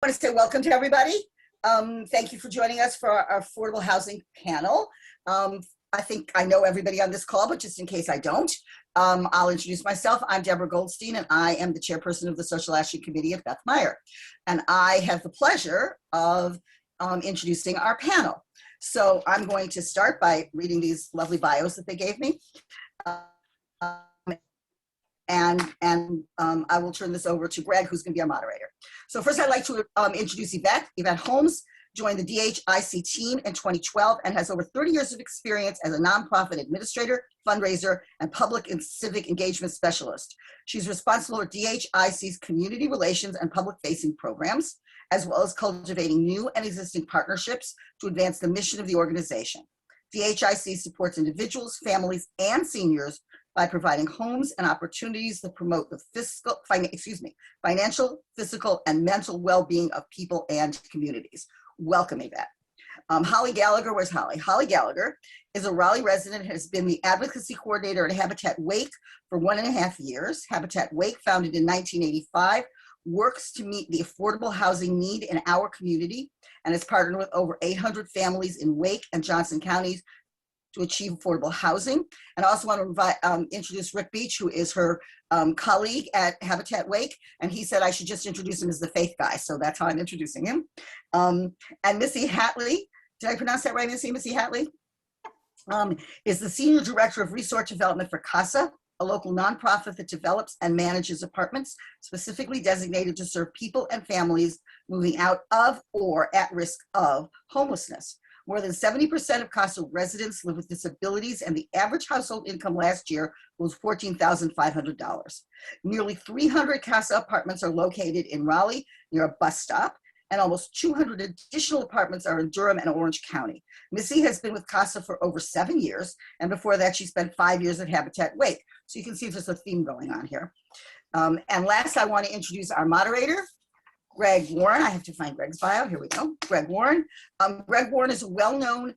Want to say welcome to everybody. Thank you for joining us for our affordable housing panel. I think I know everybody on this call, but just in case I don't, I'll introduce myself. I'm Deborah Goldstein, and I am the chairperson of the Social Action Committee at Beth Meyer. And I have the pleasure of introducing our panel. So I'm going to start by reading these lovely bios that they gave me. I will turn this over to Greg, who's going to be our moderator. So first, I'd like to introduce Yvette. Yvette Holmes joined the DHIC team in 2012 and has over 30 years of experience as a nonprofit administrator, fundraiser, and public and civic engagement specialist. She's responsible for DHIC's community relations and public-facing programs, as well as cultivating new and existing partnerships to advance the mission of the organization. DHIC supports individuals, families, and seniors by providing homes and opportunities that promote the financial, physical, and mental well-being of people and communities. Welcome, Yvette. Holly Gallagher, where's Holly? Holly Gallagher is a Raleigh resident and has been the advocacy coordinator at Habitat Wake for 1.5 years. Habitat Wake, founded in 1985, works to meet the affordable housing need in our community and has partnered with over 800 families in Wake and Johnson counties to achieve affordable housing. And I also want to introduce Rick Beach, who is her colleague at Habitat Wake. And he said I should just introduce him as the faith guy. So that's how I'm introducing him. And Missy Hatley, did I pronounce that right, Missy? Missy Hatley is the Senior Director of Resource Development for CASA, a local nonprofit that develops and manages apartments specifically designated to serve people and families moving out of or at risk of homelessness. More than 70% of CASA residents live with disabilities, and the average household income last year was $14,500. Nearly 300 CASA apartments are located in Raleigh near a bus stop, and almost 200 additional apartments are in Durham and Orange County. Missy has been with CASA for over 7 years, and before that, she spent 5 years at Habitat Wake. So you can see there's a theme going on here. And last, I want to introduce our moderator, Greg Warren. I have to find Greg's bio. Here we go. Greg Warren. Greg Warren is well known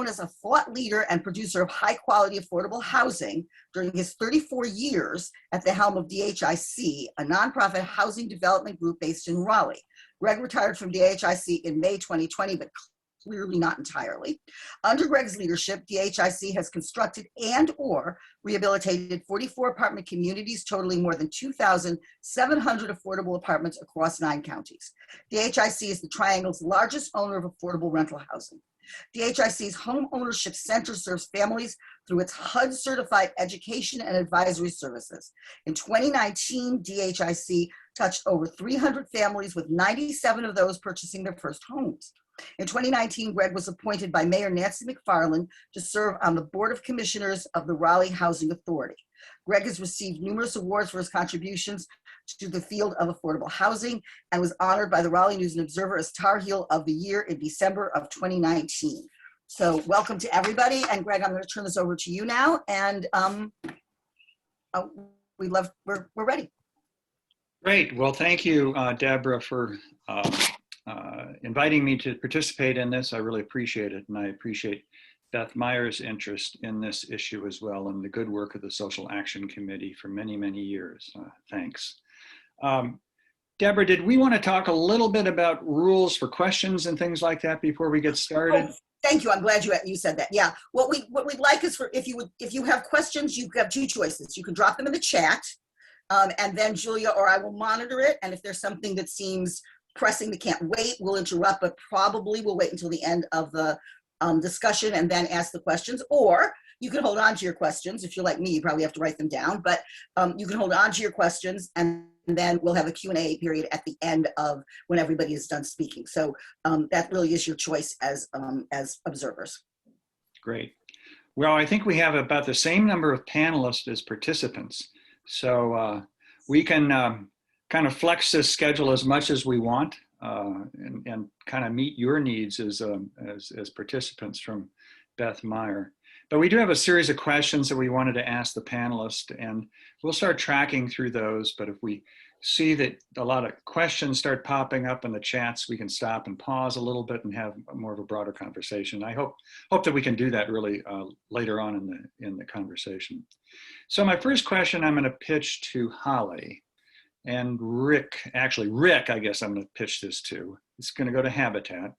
as a thought leader and producer of high quality affordable housing during his 34 years at the helm of DHIC, a nonprofit housing development group based in Raleigh. Greg retired from DHIC in May 2020, but clearly not entirely. Under Greg's leadership, DHIC has constructed and or rehabilitated 44 apartment communities totaling more than 2,700 affordable apartments across 9 counties. DHIC is the Triangle's largest owner of affordable rental housing. DHIC's Home Ownership Center serves families through its HUD certified education and advisory services. In 2019, DHIC touched over 300 families, with 97 of those purchasing their first homes. In 2019, Greg was appointed by Mayor Nancy McFarland to serve on the Board of Commissioners of the Raleigh Housing Authority. Greg has received numerous awards for his contributions to the field of affordable housing and was honored by the Raleigh News and Observer as Tar Heel of the Year in December of 2019. So welcome to everybody. And Greg, I'm going to turn this over to you now. And we're ready. Great. Well, thank you, Deborah, for inviting me to participate in this. I really appreciate it. And I appreciate Beth Meyer's interest in this issue as well, and the good work of the Social Action Committee for many, many years. Thanks. Deborah, did we want to talk a little bit about rules for questions and things like that before we get started? Oh, thank you. I'm glad you said that. Yeah. What we'd like is for if you have questions, you have 2 choices. You can drop them in the chat, and then Julia or I will monitor it. And if there's something that seems pressing that can't wait, we'll interrupt, but probably we'll wait until the end of the discussion and then ask the questions. Or you can hold on to your questions. If you're like me, you probably have to write them down, but you can hold on to your questions, and then we'll have a Q&A period at the end of when everybody is done speaking. So that really is your choice as observers. Great. Well, I think we have about the same number of panelists as participants. So we can kind of flex this schedule as much as we want and kind of meet your needs as participants from Beth Meyer. But we do have a series of questions that we wanted to ask the panelists, and we'll start tracking through those. But if we see that a lot of questions start popping up in the chats, we can stop and pause a little bit and have more of a broader conversation. I hope that we can do that really later on in the conversation. So my first question I'm going to pitch to Holly. and Rick, I guess I'm going to pitch this to. It's going to go to Habitat.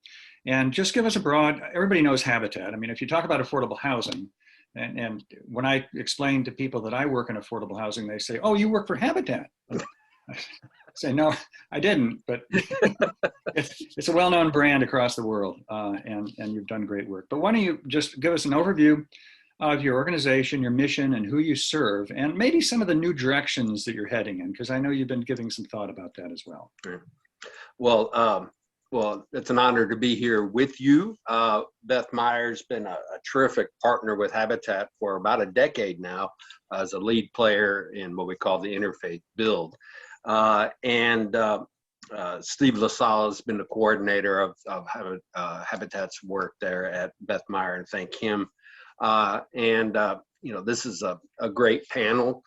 And just give us a broad, everybody knows Habitat. I mean, if you talk about affordable housing, and when I explain to people that I work in affordable housing, they say, oh, you work for Habitat. I say, no, I didn't, but it's a well-known brand across the world, and you've done great work. But why don't you just give us an overview of your organization, your mission, and who you serve, and maybe some of the new directions that you're heading in, because I know you've been giving some thought about that as well. Well, it's an honor to be here with you. Beth Meyer's been a terrific partner with Habitat for about a decade now as a lead player in what we call the Interfaith Build. Steve LaSala has been the coordinator of Habitat's work there at Beth Meyer, and thank him. This is a great panel.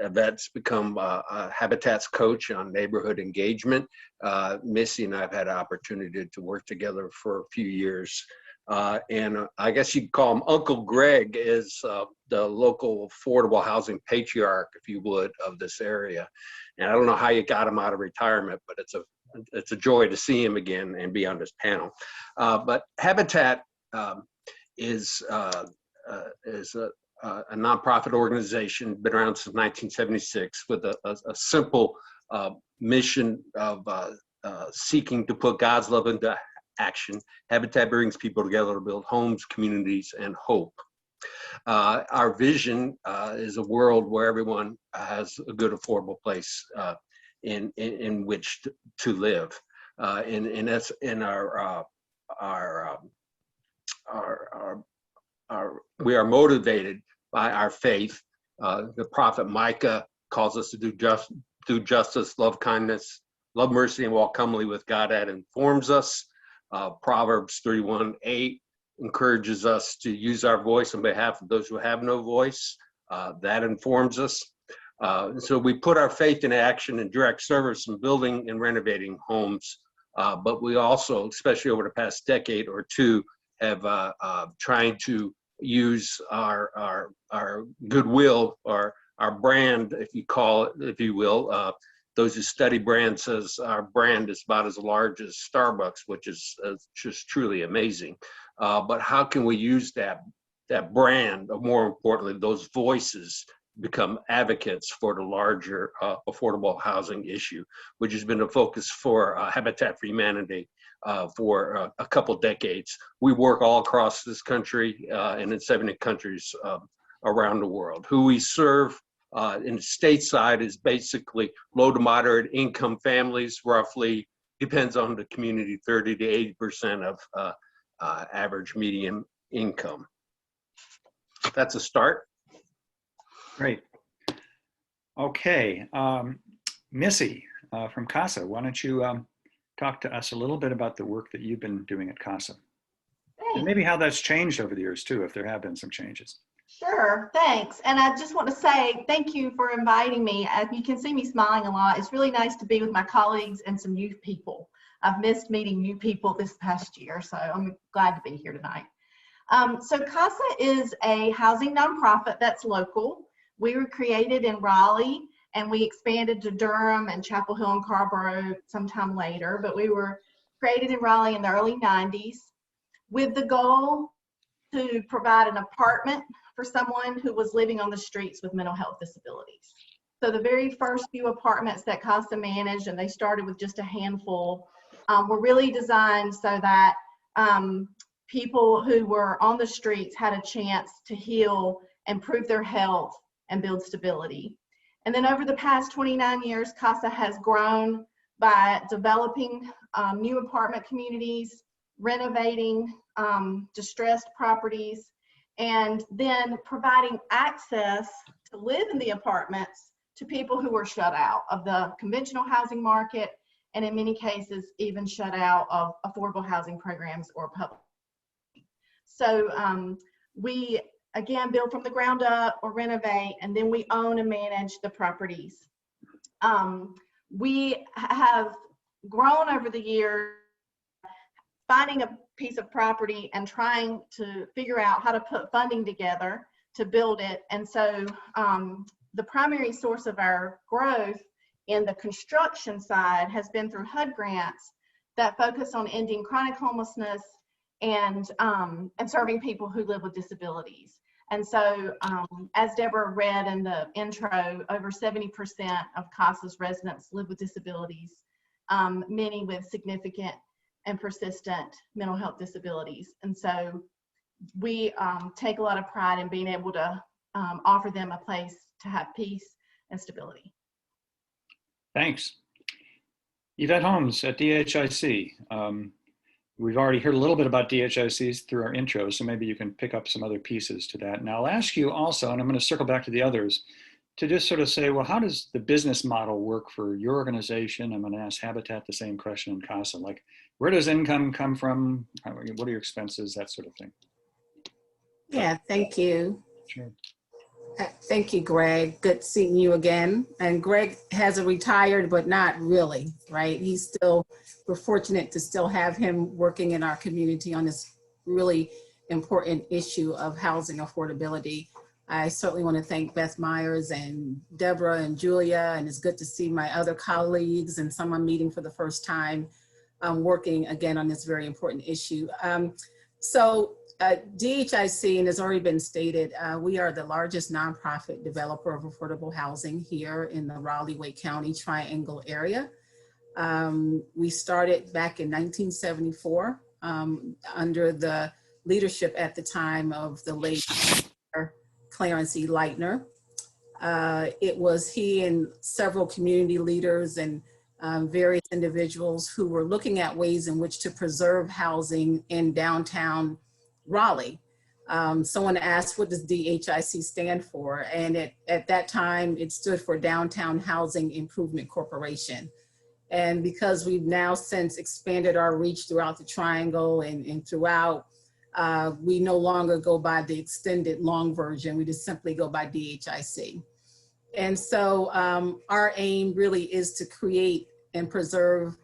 Yvette's become a Habitat's coach on neighborhood engagement. Missy and I have had an opportunity to work together for a few years. And I guess you'd call him Uncle Greg is the local affordable housing patriarch, if you would, of this area. And I don't know how you got him out of retirement, but it's a joy to see him again and be on this panel. But Habitat is a nonprofit organization, been around since 1976, with a simple mission of seeking to put God's love into action. Habitat brings people together to build homes, communities, and hope. Our vision is a world where everyone has a good, affordable place in which to live. And that's in we are motivated by our faith. The prophet Micah calls us to do justice, love kindness, love mercy, and walk humbly with God. That informs us. Proverbs 31:8 encourages us to use our voice on behalf of those who have no voice. That informs us. So we put our faith in action in direct service in building and renovating homes. But we also, especially over the past decade or two, have trying to use our goodwill, or our brand, if you call it, if you will. Those who study brand says our brand is about as large as Starbucks, which is just truly amazing. But how can we use that brand, or more importantly, those voices, become advocates for the larger affordable housing issue, which has been a focus for Habitat for Humanity for a couple decades. We work all across this country and in 70 countries around the world. Who we serve in the stateside is basically low to moderate income families, roughly, depends on the community, 30 to 80% of average median income. That's a start. Great. Okay. Missy from CASA, why don't you talk to us a little bit about the work that you've been doing at CASA? And maybe how that's changed over the years too, if there have been some changes. Sure, thanks. And I just want to say thank you for inviting me. You can see me smiling a lot. It's really nice to be with my colleagues and some new people. I've missed meeting new people this past year, so I'm glad to be here tonight. So CASA is a housing nonprofit that's local. We were created in Raleigh, and we expanded to Durham and Chapel Hill and Carrboro sometime later, but we were created in Raleigh in the early 90s with the goal to provide an apartment for someone who was living on the streets with mental health disabilities. So the very first few apartments that CASA managed, and they started with just a handful, were really designed so that people who were on the streets had a chance to heal, improve their health, and build stability. And then over the past 29 years, CASA has grown by developing new apartment communities, renovating distressed properties, and then providing access to live in the apartments to people who were shut out of the conventional housing market, and in many cases even shut out of affordable housing programs or public. So we again build from the ground up or renovate, and then we own and manage the properties. We have grown over the years, finding a piece of property and trying to figure out how to put funding together to build it. And so the primary source of our growth in the construction side has been through HUD grants that focus on ending chronic homelessness and serving people who live with disabilities. And so, as Deborah read in the intro, over 70% of CASA's residents live with disabilities, many with significant and persistent mental health disabilities. And so we take a lot of pride in being able to offer them a place to have peace and stability. Thanks. Yvette Holmes at DHIC. We've already heard a little bit about DHICs through our intro, so maybe you can pick up some other pieces to that. And I'll ask you also, and I'm going to circle back to the others, to just sort of say, well, how does the business model work for your organization? I'm going to ask Habitat the same question in CASA, like where does income come from? What are your expenses, that sort of thing? Yeah, thank you. Sure. Thank you, Greg. Good seeing you again. And Greg has a retired, but not really, right? He's still, we're fortunate to still have him working in our community on this really important issue of housing affordability. I certainly want to thank Beth Myers and Deborah and Julia, and it's good to see my other colleagues and some I'm meeting for the first time working again on this very important issue. DHIC, and has already been stated, we are the largest nonprofit developer of affordable housing here in the Raleigh-Wake County Triangle area. We started back in 1974 under the leadership at the time of the late Clarence E. Lightner. It was he and several community leaders and various individuals who were looking at ways in which to preserve housing in downtown Raleigh. Someone asked, what does DHIC stand for? And at that time, it stood for Downtown Housing Improvement Corporation. And because we've now since expanded our reach throughout the Triangle and throughout, we no longer go by the extended long version. We just simply go by DHIC. And so our aim really is to create and preserve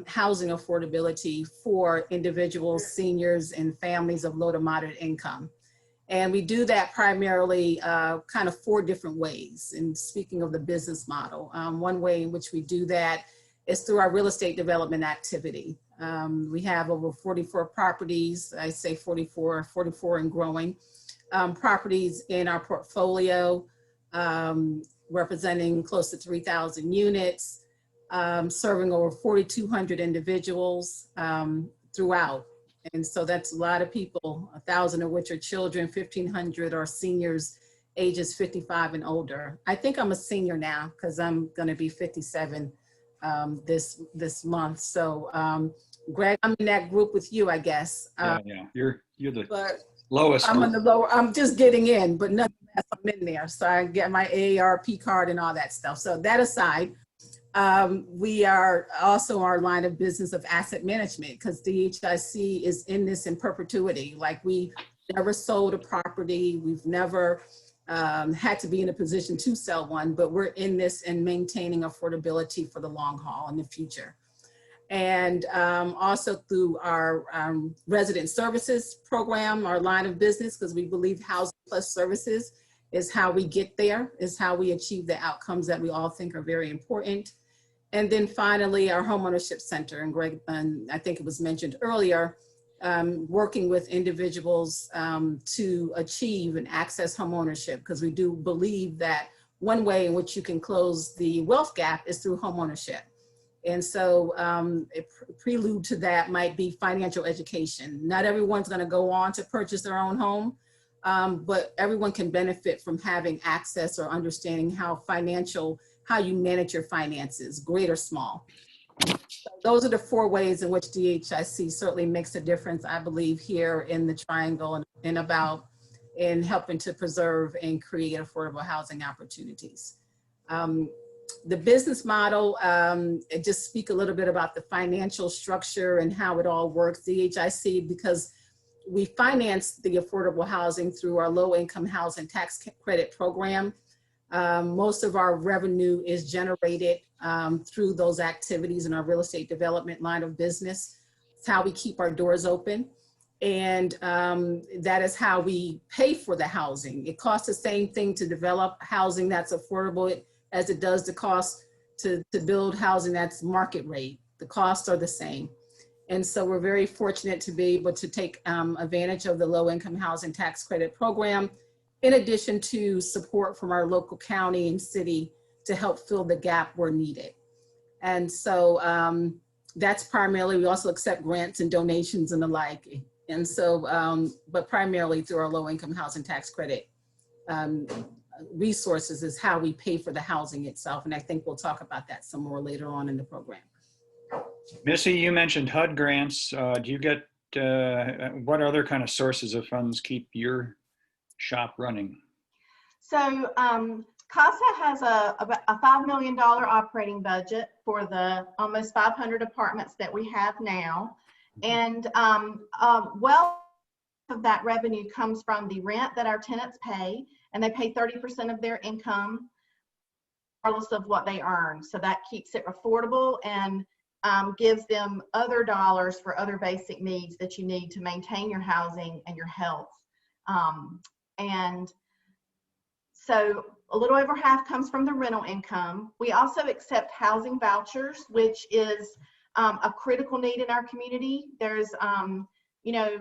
housing affordability for individuals, seniors, and families of low to moderate income. And we do that primarily kind of 4 different ways. And speaking of the business model, one way in which we do that is through our real estate development activity. We have over 44 properties, I say 44 and growing, properties in our portfolio, representing close to 3,000 units, serving over 4,200 individuals throughout. And so that's a lot of people, 1,000 of which are children, 1,500 are seniors ages 55 and older. I think I'm a senior now because I'm going to be 57 this month. So Greg, I'm in that group with you, I guess. Yeah, you're the but lowest. I'm on the lower, I'm just getting in, but nonetheless, I'm in there. So I get my AARP card and all that stuff. So that aside, we are also our line of business of asset management because DHIC is in this in perpetuity. Like we never sold a property. We've never had to be in a position to sell one, but we're in this and maintaining affordability for the long haul in the future. And also through our resident services program, our line of business, because we believe housing plus services is how we get there, is how we achieve the outcomes that we all think are very important. And then finally, our homeownership center, and Greg, and I think it was mentioned earlier, working with individuals to achieve and access homeownership, because we do believe that one way in which you can close the wealth gap is through homeownership. And so a prelude to that might be financial education. Not everyone's going to go on to purchase their own home, but everyone can benefit from having access or understanding how you manage your finances, great or small. So those are the 4 ways in which DHIC certainly makes a difference, I believe, here in the Triangle and in helping to preserve and create affordable housing opportunities. The business model, just speak a little bit about the financial structure and how it all works. DHIC, because we finance the affordable housing through our low-income housing tax credit program. Most of our revenue is generated through those activities in our real estate development line of business. It's how we keep our doors open. And that is how we pay for the housing. It costs the same thing to develop housing that's affordable as it does the cost to build housing that's market rate. The costs are the same. And so we're very fortunate to be able to take advantage of the low-income housing tax credit program, in addition to support from our local county and city to help fill the gap where needed. And so that's primarily, we also accept grants and donations and the like. And so, but primarily through our low-income housing tax credit resources is how we pay for the housing itself. And I think we'll talk about that some more later on in the program. Missy, you mentioned HUD grants. Do you get, what other kind of sources of funds keep your shop running? So CASA has a $5 million operating budget for the almost 500 apartments that we have now. And well, of that revenue comes from the rent that our tenants pay, and they pay 30% of their income regardless of what they earn. So that keeps it affordable and gives them other dollars for other basic needs that you need to maintain your housing and your health. And so a little over half comes from the rental income. We also accept housing vouchers, which is a critical need in our community. There's, you know,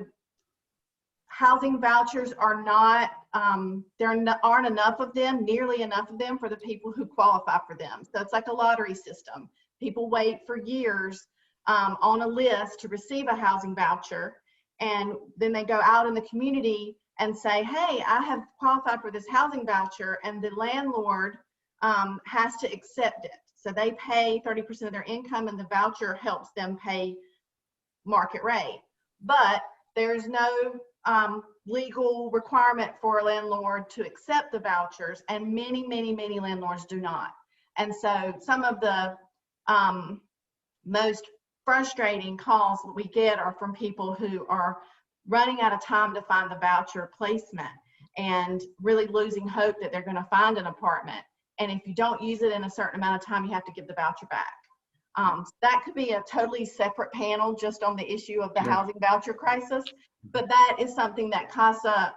housing vouchers are not, aren't enough of them, nearly enough of them for the people who qualify for them. So it's like a lottery system. People wait for years on a list to receive a housing voucher, and then they go out in the community and say, hey, I have qualified for this housing voucher, and the landlord has to accept it. So they pay 30% of their income, and the voucher helps them pay market rate. But there's no legal requirement for a landlord to accept the vouchers, and many, many, many landlords do not. And so some of the most frustrating calls that we get are from people who are running out of time to find the voucher placement and really losing hope that they're going to find an apartment. And if you don't use it in a certain amount of time, you have to give the voucher back. That could be a totally separate panel just on the issue of the housing voucher crisis. But that is something that CASA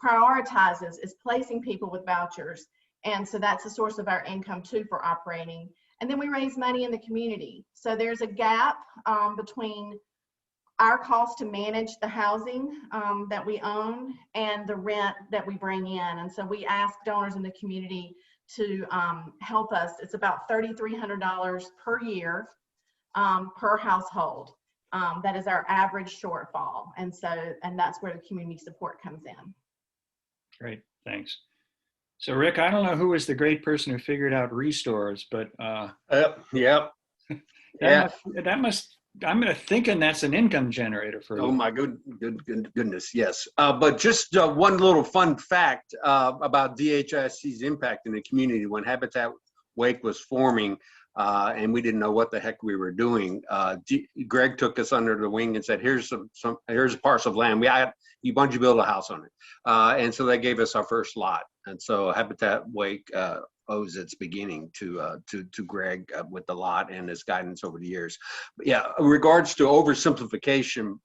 prioritizes, is placing people with vouchers. And so that's a source of our income too for operating. And then we raise money in the community. So there's a gap between our cost to manage the housing that we own and the rent that we bring in. And so we ask donors in the community to help us. It's about $3,300 per year per household. That is our average shortfall. And so, and that's where the community support comes in. Great, thanks. So Rick, I don't know who was the great person who figured out restores, but Yep. that must, I'm thinking that's an income generator for you. Oh my goodness, yes. But just one little fun fact about DHISC's impact in the community. When Habitat Wake was forming, and we didn't know what the heck we were doing, Greg took us under the wing and said, here's here's a parcel of land. We want you to build a house on it. And so they gave us our first lot. And so Habitat Wake owes its beginning to Greg with the lot and his guidance over the years. But yeah, in regards to oversimplification,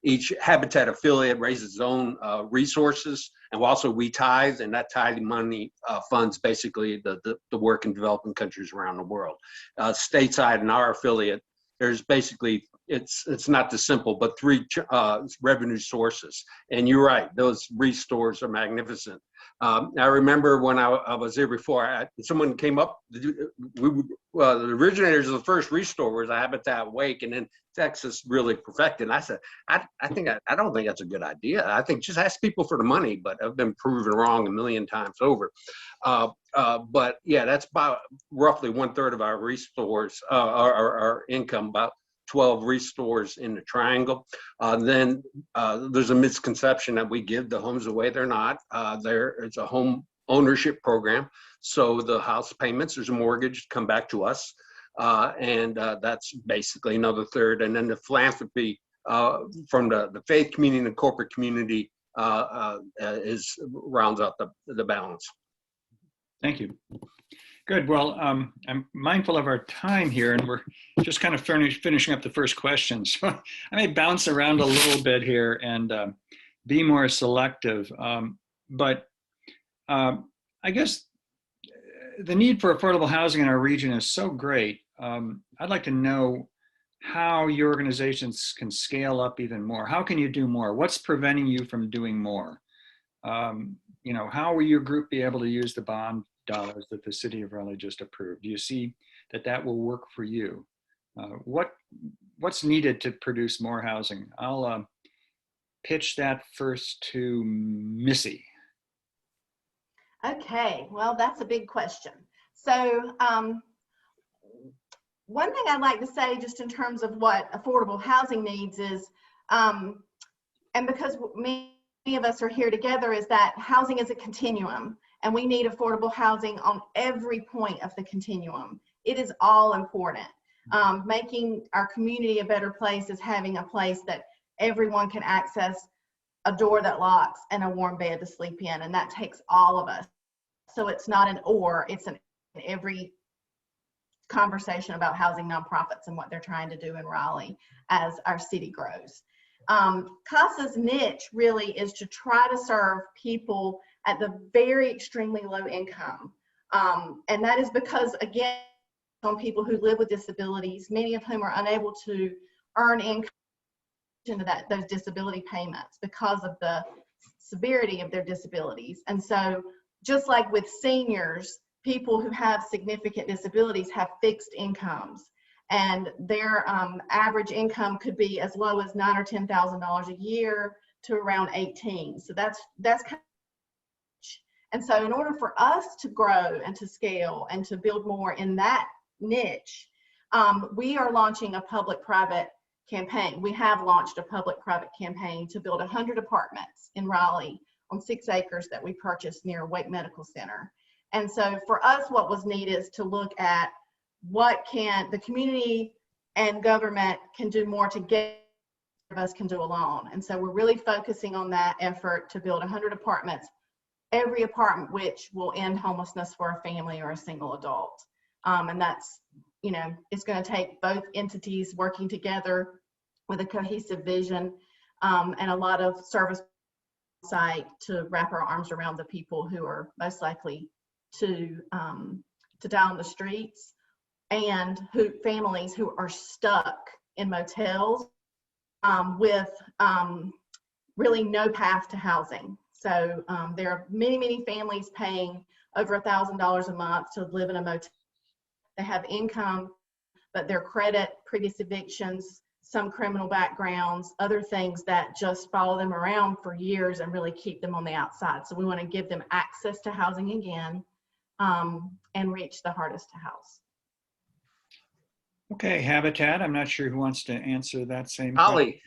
each Habitat affiliate raises its own resources, and also we tithe, and that tithing money funds basically the work in developing countries around the world. Stateside in our affiliate, there's basically, it's not this simple, but 3 revenue sources. And you're right, those restores are magnificent. I remember when I was there before, someone came up, the originators of the first restore was Habitat Wake, and then Texas really perfected. And I said, I don't think that's a good idea. I think just ask people for the money, but I've been proven wrong a million times over. But yeah, that's about roughly 1/3 of our restores, our income, about 12 restores in the triangle. Then there's a misconception that we give the homes away. They're not. It's a home ownership program. So the house payments, there's a mortgage, come back to us. And that's basically another 1/3. And then the philanthropy from the faith community and the corporate community rounds out the balance. Thank you. Good. Well, I'm mindful of our time here, and we're just kind of finishing up the first question. So I may bounce around a little bit here and be more selective. But I guess the need for affordable housing in our region is so great. I'd like to know how your organizations can scale up even more. How can you do more? What's preventing you from doing more? You know, how will your group be able to use the bond dollars that the city of Raleigh just approved? Do you see that that will work for you? What's needed to produce more housing? I'll pitch that first to Missy. Okay, well, that's a big question. So one thing I'd like to say just in terms of what affordable housing needs is, and because many of us are here together, is that housing is a continuum, and we need affordable housing on every point of the continuum. It is all important. Making our community a better place is having a place that everyone can access, a door that locks, and a warm bed to sleep in, and that takes all of us. So it's not an or, it's an every conversation about housing nonprofits and what they're trying to do in Raleigh as our city grows. CASA's niche really is to try to serve people at the very extremely low income. And that is because, again, on people who live with disabilities, many of whom are unable to earn income into those disability payments because of the severity of their disabilities. And so just like with seniors, people who have significant disabilities have fixed incomes, and their average income could be as low as $9,000 or $10,000 a year to around 18. So that's kind of, and so in order for us to grow and to scale and to build more in that niche, we are launching a public-private campaign. We have launched a public-private campaign to build 100 apartments in Raleigh on 6 acres that we purchased near Wake Medical Center. And so for us, what was needed is to look at what can the community and government can do more to get of us can do alone. And so we're really focusing on that effort to build 100 apartments, every apartment which will end homelessness for a family or a single adult. And that's, you know, it's going to take both entities working together with a cohesive vision and a lot of service site to wrap our arms around the people who are most likely to die on the streets, and families who are stuck in motels with really no path to housing. So there are many families paying over $1,000 a month to live in a motel. They have income, but their credit, previous evictions, some criminal backgrounds, other things that just follow them around for years and really keep them on the outside. So we want to give them access to housing again and reach the hardest to house. Okay, Habitat, I'm not sure who wants to answer that same Holly.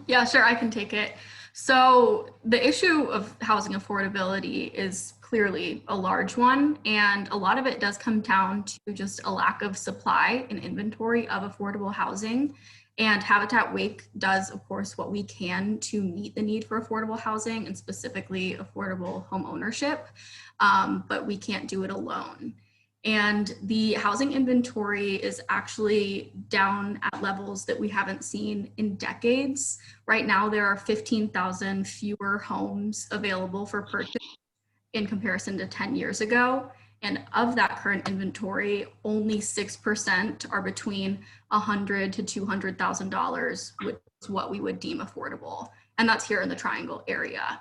Yeah, sure, I can take it. So the issue of housing affordability is clearly a large one, and a lot of it does come down to just a lack of supply and inventory of affordable housing. And Habitat Wake does, of course, what we can to meet the need for affordable housing and specifically affordable home ownership, but we can't do it alone. And the housing inventory is actually down at levels that we haven't seen in decades. Right now, there are 15,000 fewer homes available for purchase in comparison to 10 years ago. And of that current inventory, only 6% are between $100,000 to $200,000, which is what we would deem affordable. And that's here in the Triangle area.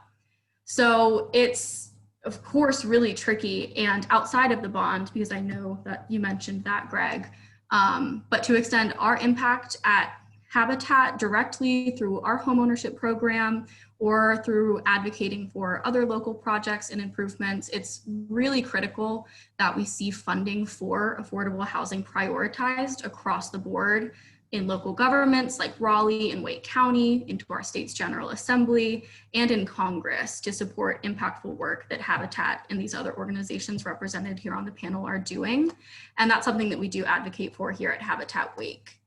So it's, of course, really tricky, and outside of the bond, because I know that you mentioned that, Greg, but to extend our impact at Habitat directly through our homeownership program or through advocating for other local projects and improvements, it's really critical that we see funding for affordable housing prioritized across the board in local governments like Raleigh and Wake County, into our state's General Assembly, and in Congress to support impactful work that Habitat and these other organizations represented here on the panel are doing. And that's something that we do advocate for here at Habitat Wake.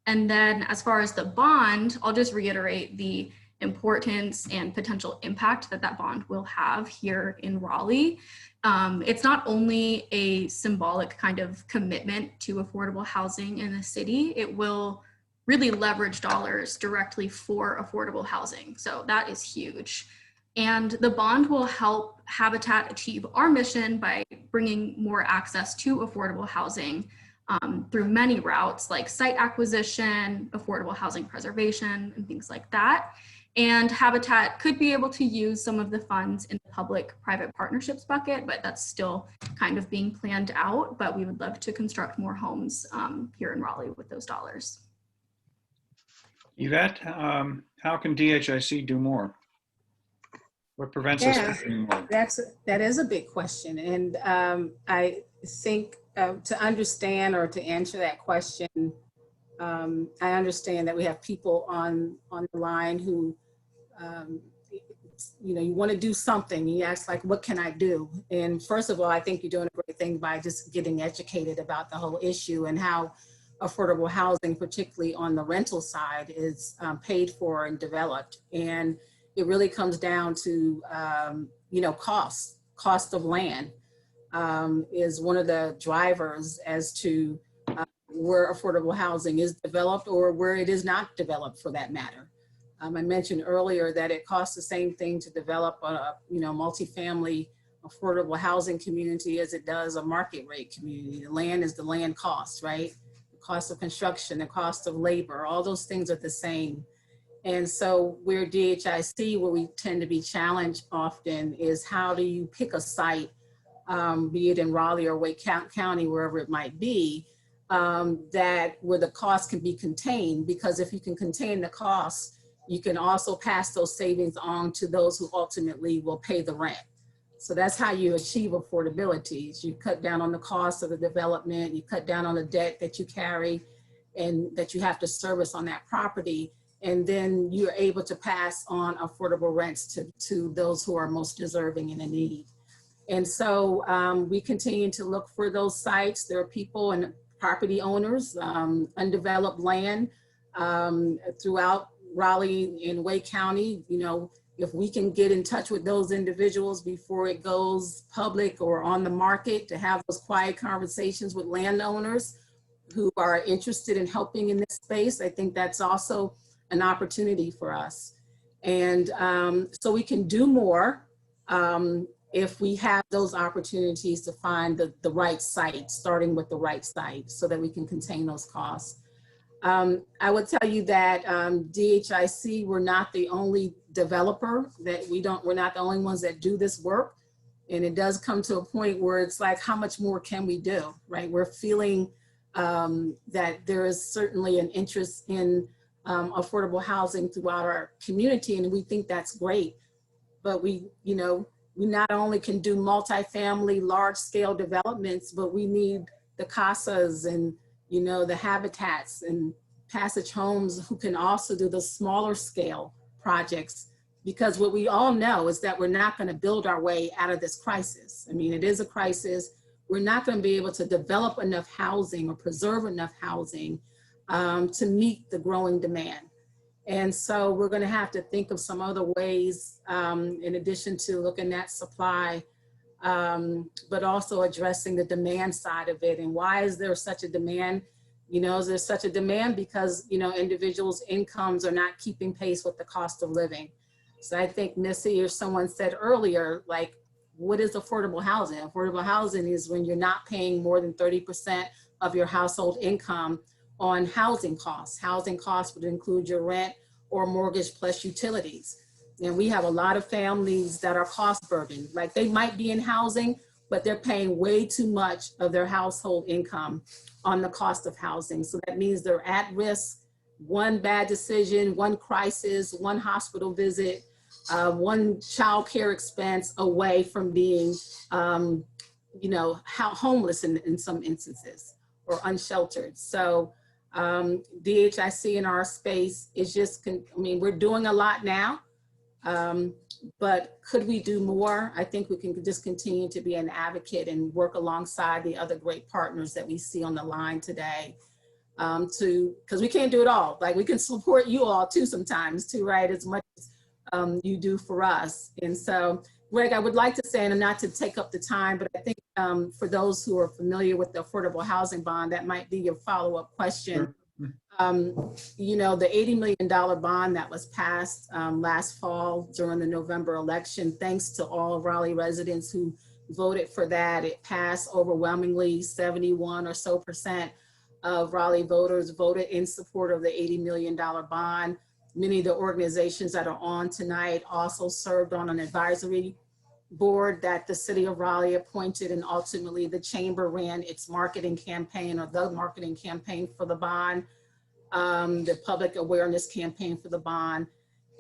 And then as far as the bond, I'll just reiterate the importance and potential impact that that bond will have here in Raleigh. It's not only a symbolic kind of commitment to affordable housing in the city, it will really leverage dollars directly for affordable housing. So that is huge. And the bond will help Habitat achieve our mission by bringing more access to affordable housing through many routes like site acquisition, affordable housing preservation, and things like that. And Habitat could be able to use some of the funds in the public-private partnerships bucket, but that's still kind of being planned out. But we would love to construct more homes here in Raleigh with those dollars. Yvette, how can DHIC do more? What prevents us from doing more? That is a big question. And I think to understand or to answer that question, I understand that we have people on the line who, you want to do something. You ask like, what can I do? And first of all, I think you're doing a great thing by just getting educated about the whole issue and how affordable housing, particularly on the rental side, is paid for and developed. And it really comes down to, cost of land is one of the drivers as to where affordable housing is developed or where it is not developed for that matter. I mentioned earlier that it costs the same thing to develop a, multifamily affordable housing community as it does a market rate community. The land is the land cost, right? The cost of construction, the cost of labor, all those things are the same. And so where DHIC, where we tend to be challenged often, is how do you pick a site, be it in Raleigh or Wake County, wherever it might be, that where the cost can be contained, because if you can contain the costs, you can also pass those savings on to those who ultimately will pay the rent. So that's how you achieve affordability. You cut down on the cost of the development, you cut down on the debt that you carry and that you have to service on that property. And then you're able to pass on affordable rents to those who are most deserving and in need. And so we continue to look for those sites. There are people and property owners, undeveloped land throughout Raleigh and Wake County. If we can get in touch with those individuals before it goes public or on the market, to have those quiet conversations with landowners who are interested in helping in this space, I think that's also an opportunity for us. And so we can do more if we have those opportunities to find the right site, starting with the right site so that we can contain those costs. I would tell you that DHIC, we're not the only developer we're not the only ones that do this work. And it does come to a point where it's like, how much more can we do, right? We're feeling that there is certainly an interest in affordable housing throughout our community, and we think that's great. But we not only can do multifamily, large-scale developments, but we need the CASAs and the Habitats and Passage Homes who can also do the smaller scale projects, because what we all know is that we're not going to build our way out of this crisis. I mean, it is a crisis. We're not going to be able to develop enough housing or preserve enough housing to meet the growing demand. And so we're going to have to think of some other ways in addition to looking at supply, but also addressing the demand side of it. And why is there such a demand? Is there such a demand? Because, individuals' incomes are not keeping pace with the cost of living. So I think Missy or someone said earlier, like, what is affordable housing? Affordable housing is when you're not paying more than 30% of your household income on housing costs. Housing costs would include your rent or mortgage plus utilities. And we have a lot of families that are cost burdened. Like, they might be in housing, but they're paying way too much of their household income on the cost of housing. So that means they're at risk. One bad decision, one crisis, one hospital visit, one child care expense away from being, homeless in some instances or unsheltered. So DHIC in our space is just, we're doing a lot now, but could we do more? I think we can just continue to be an advocate and work alongside the other great partners that we see on the line today, because we can't do it all. Like, we can support you all too sometimes too, right? As much as you do for us. And so, Greg, I would like to say, and not to take up the time, but I think for those who are familiar with the affordable housing bond, that might be your follow-up question. You know, the $80 million bond that was passed last fall during the November election, thanks to all Raleigh residents who voted for that, it passed overwhelmingly. 71% or so of Raleigh voters voted in support of the $80 million bond. Many of the organizations that are on tonight also served on an advisory board that the city of Raleigh appointed, and ultimately the chamber ran its marketing campaign, or the marketing campaign for the bond, the public awareness campaign for the bond,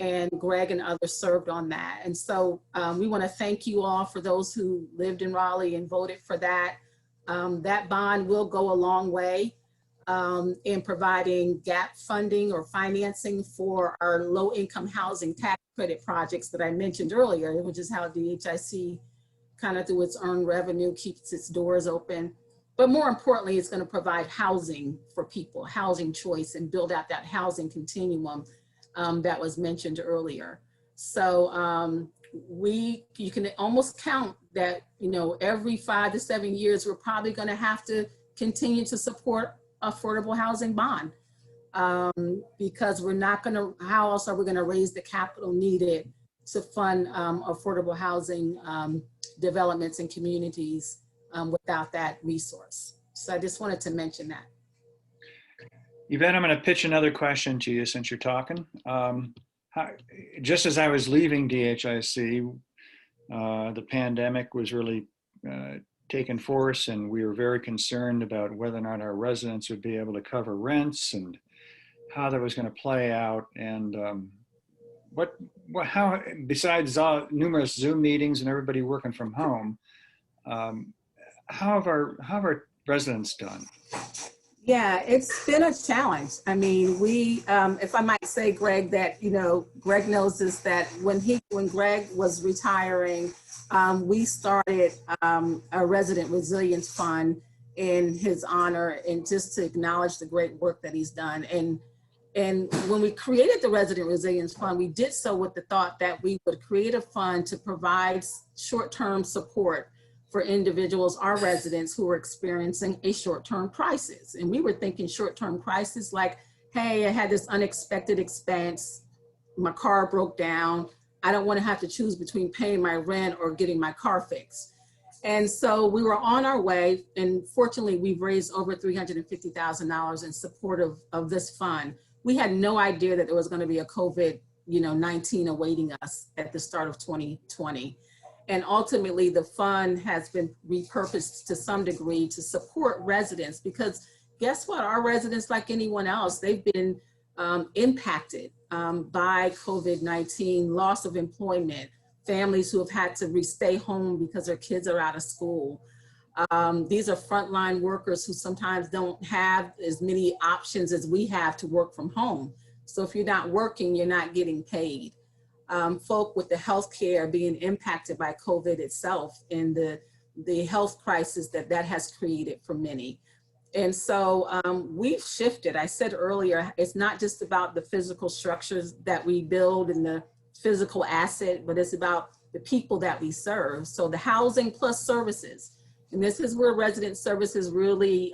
and Greg and others served on that. And so we want to thank you all for those who lived in Raleigh and voted for that. That bond will go a long way in providing gap funding or financing for our low-income housing tax credit projects that I mentioned earlier, which is how DHIC kind of through its earned revenue keeps its doors open. But more importantly, it's going to provide housing for people, housing choice, and build out that housing continuum that was mentioned earlier. So you can almost count that, you know, every 5 to 7 years, we're probably going to have to continue to support affordable housing bond because we're not going to, how else are we going to raise the capital needed to fund affordable housing developments in communities without that resource? So I just wanted to mention that. Yvette, I'm going to pitch another question to you since you're talking. Just as I was leaving DHIC, the pandemic was really taken force, and we were very concerned about whether or not our residents would be able to cover rents and how that was going to play out. And how, besides numerous Zoom meetings and everybody working from home, how have our residents done? Yeah, it's been a challenge. I mean, we, if I might say, Greg, that, you know, Greg knows this, that when Greg was retiring, we started a resident resilience fund in his honor, and just to acknowledge the great work that he's done. And when we created the resident resilience fund, we did so with the thought that we would create a fund to provide short-term support for individuals, our residents who are experiencing a short-term crisis. And we were thinking short-term crisis like, hey, I had this unexpected expense, my car broke down, I don't want to have to choose between paying my rent or getting my car fixed. And so we were on our way, and fortunately we've raised over $350,000 in support of this fund. We had no idea that there was going to be a COVID-19 awaiting us at the start of 2020. And ultimately, the fund has been repurposed to some degree to support residents, because guess what? Our residents, like anyone else, they've been impacted by COVID-19, loss of employment, families who have had to stay home because their kids are out of school. These are frontline workers who sometimes don't have as many options as we have to work from home. So if you're not working, you're not getting paid. Folk with the healthcare being impacted by COVID itself and the health crisis that has created for many. And so we've shifted. I said earlier, it's not just about the physical structures that we build and the physical asset, but it's about the people that we serve. So the housing plus services. And this is where resident services really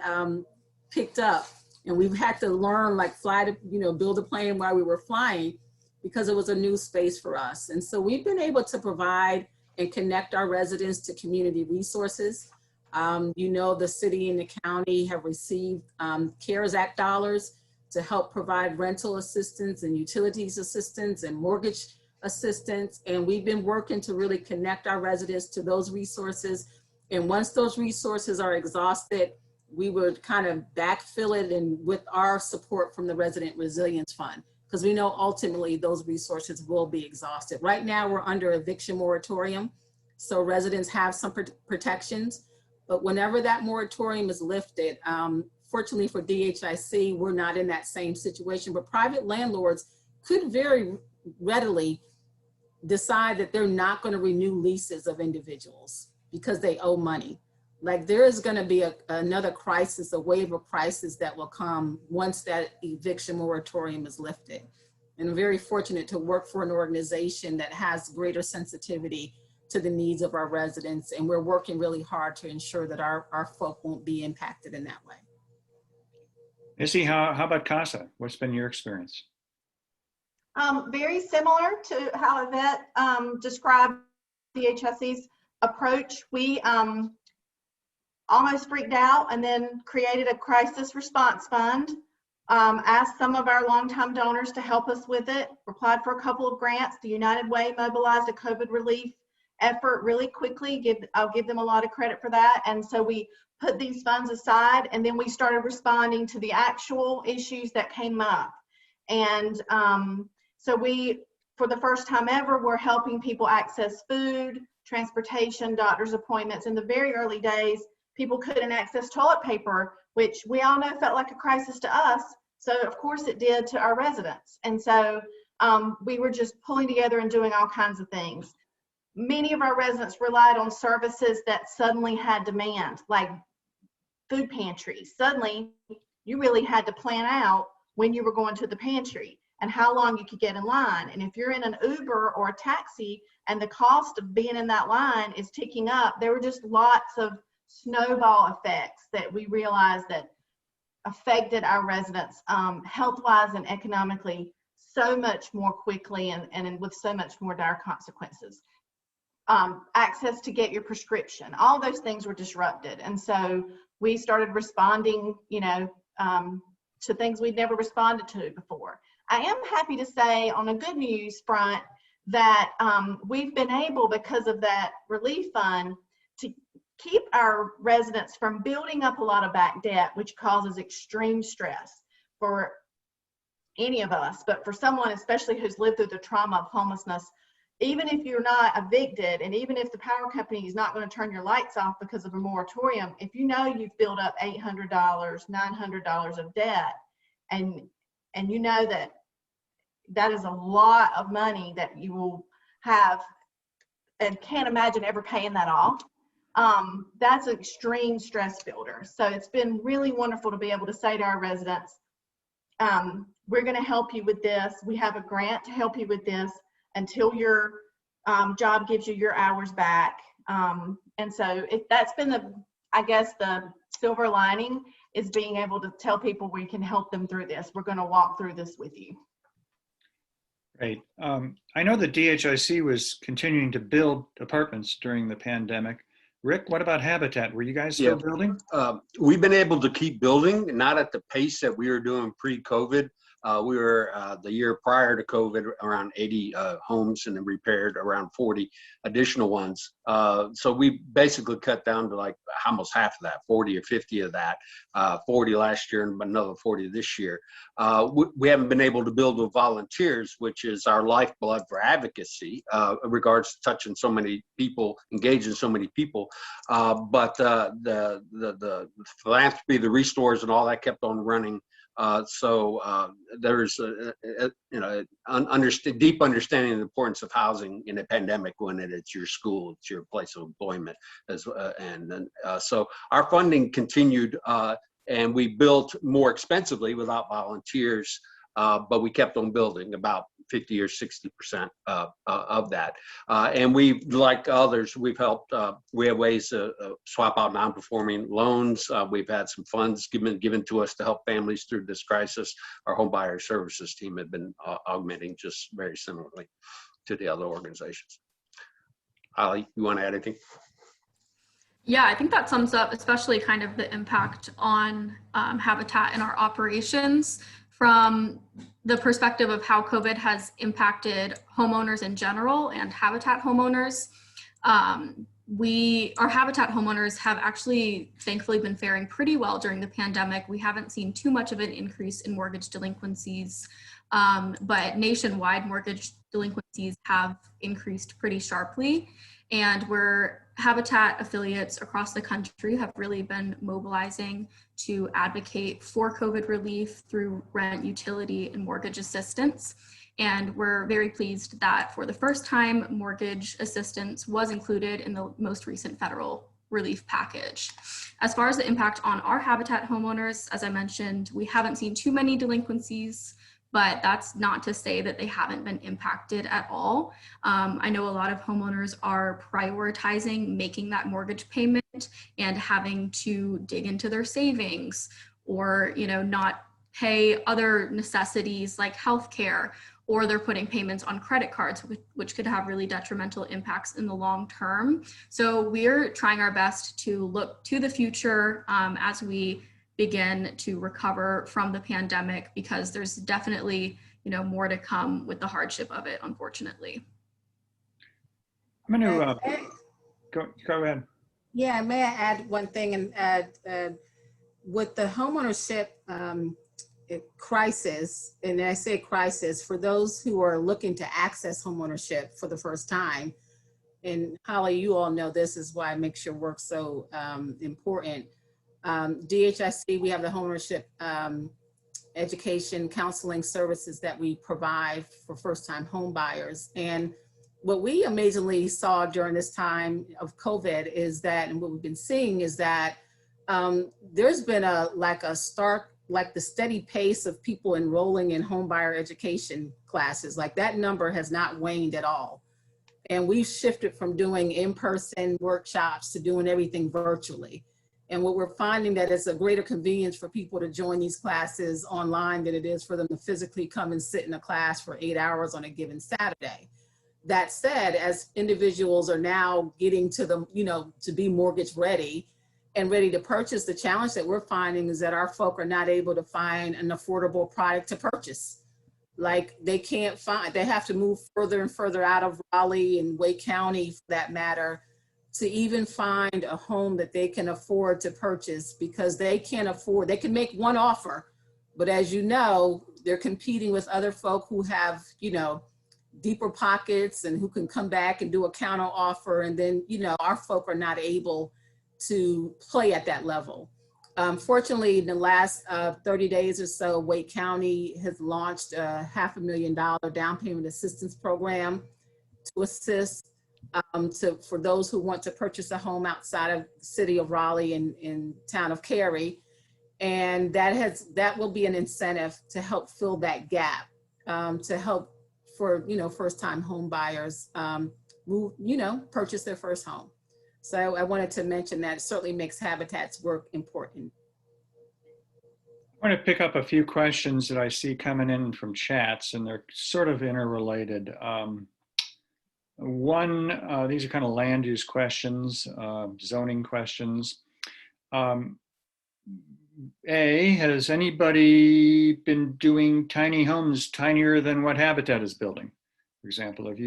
picked up. And we've had to learn, like build a plane while we were flying, because it was a new space for us. And so we've been able to provide and connect our residents to community resources. The city and the county have received CARES Act dollars to help provide rental assistance and utilities assistance and mortgage assistance. And we've been working to really connect our residents to those resources. And once those resources are exhausted, we would kind of backfill it with our support from the Resident Resilience Fund, because we know ultimately those resources will be exhausted. Right now, we're under eviction moratorium, so residents have some protections, but whenever that moratorium is lifted, fortunately for DHIC, we're not in that same situation, but private landlords could very readily decide that they're not going to renew leases of individuals because they owe money. Like, there is going to be another crisis, a wave of crisis that will come once that eviction moratorium is lifted. and very fortunate to work for an organization that has greater sensitivity to the needs of our residents. And we're working really hard to ensure that our folk won't be impacted in that way. Issy, how about CASA? What's been your experience? Very similar to how Yvette described DHSC's approach. We almost freaked out and then created a crisis response fund, asked some of our longtime donors to help us with it, applied for a couple of grants. The United Way mobilized a COVID relief effort really quickly. I'll give them a lot of credit for that. And so we put these funds aside, and then we started responding to the actual issues that came up. And so we, for the first time ever, we're helping people access food, transportation, doctor's appointments. In the very early days, people couldn't access toilet paper, which we all know felt like a crisis to us. So of course it did to our residents. And so we were just pulling together and doing all kinds of things. Many of our residents relied on services that suddenly had demand, like food pantries. Suddenly, you really had to plan out when you were going to the pantry and how long you could get in line. And if you're in an Uber or a taxi and the cost of being in that line is ticking up, there were just lots of snowball effects that we realized that affected our residents health-wise and economically so much more quickly and with so much more dire consequences. Access to get your prescription, all those things were disrupted. And so we started responding, to things we'd never responded to before. I am happy to say on a good news front that we've been able, because of that relief fund, to keep our residents from building up a lot of back debt, which causes extreme stress for any of us, but for someone especially who's lived through the trauma of homelessness. Even if you're not evicted, and even if the power company is not going to turn your lights off because of a moratorium, if you know you've built up $800, $900 of debt, and you know that is a lot of money that you will have and can't imagine ever paying that off, that's an extreme stress builder. So it's been really wonderful to be able to say to our residents, we're going to help you with this. We have a grant to help you with this until your job gives you your hours back. And so that's been the silver lining, is being able to tell people we can help them through this. We're going to walk through this with you. Great. I know that DHIC was continuing to build apartments during the pandemic. Rick, what about Habitat? Were you guys still building? We've been able to keep building, not at the pace that we were doing pre-COVID. We were the year prior to COVID around 80 homes, and then repaired around 40 additional ones. So we basically cut down to like almost half of that, 40 or 50 of that, 40 last year and another 40 this year. We haven't been able to build with volunteers, which is our lifeblood for advocacy in regards to touching so many people, engaging so many people. But the philanthropy, the restores and all that kept on running. So there's deep understanding of the importance of housing in a pandemic, when it's your school, it's your place of employment, so our funding continued, and we built more expensively without volunteers, but we kept on building about 50 or 60% of that. And we, like others, we've helped, we have ways to swap out non-performing loans. We've had some funds given to us to help families through this crisis. Our home buyer services team had been augmenting just very similarly to the other organizations. Holly, you want to add anything? Yeah, I think that sums up especially kind of the impact on Habitat and our operations from the perspective of how COVID has impacted homeowners in general and Habitat homeowners. Our Habitat homeowners have actually thankfully been faring pretty well during the pandemic. We haven't seen too much of an increase in mortgage delinquencies, but nationwide mortgage delinquencies have increased pretty sharply. And Habitat affiliates across the country have really been mobilizing to advocate for COVID relief through rent, utility, and mortgage assistance. And we're very pleased that for the first time, mortgage assistance was included in the most recent federal relief package. As far as the impact on our Habitat homeowners, as I mentioned, we haven't seen too many delinquencies but that's not to say that they haven't been impacted at all. I know a lot of homeowners are prioritizing making that mortgage payment and having to dig into their savings, or, you know, not pay other necessities like healthcare, or they're putting payments on credit cards, which could have really detrimental impacts in the long term. So we're trying our best to look to the future as we begin to recover from the pandemic, because there's definitely, you know, more to come with the hardship of it, unfortunately. I'm going to go ahead. Yeah, may I add one thing? And with the homeownership crisis, and I say crisis, for those who are looking to access homeownership for the first time, and Holly, you all know this is why it makes your work so important. DHIC, we have the homeownership education counseling services that we provide for first-time home buyers. And what we amazingly saw during this time of COVID is that, and what we've been seeing is that there's been the steady pace of people enrolling in home buyer education classes. Like, that number has not waned at all. And we've shifted from doing in-person workshops to doing everything virtually. And what we're finding that it's a greater convenience for people to join these classes online than it is for them to physically come and sit in a class for 8 hours on a given Saturday. That said, as individuals are now getting to the, you know, to be mortgage ready and ready to purchase, the challenge that we're finding is that our folk are not able to find an affordable product to purchase. Like, they have to move further and further out of Raleigh and Wake County, for that matter, to even find a home that they can afford to purchase, because they can make one offer, but as you know, they're competing with other folk who have, you know, deeper pockets and who can come back and do a counter offer. And then, you know, our folk are not able to play at that level. Fortunately, in the last 30 days or so, Wake County has launched a $500,000 down payment assistance program to assist for those who want to purchase a home outside of the city of Raleigh and in town of Cary. And that will be an incentive to help fill that gap, to help for, you know, first-time home buyers who, you know, purchase their first home. So I wanted to mention that. It certainly makes Habitat's work important. I want to pick up a few questions that I see coming in from chats, and they're sort of interrelated. These are kind of land use questions, zoning questions. Has anybody been doing tiny homes tinier than what Habitat is building? For example, have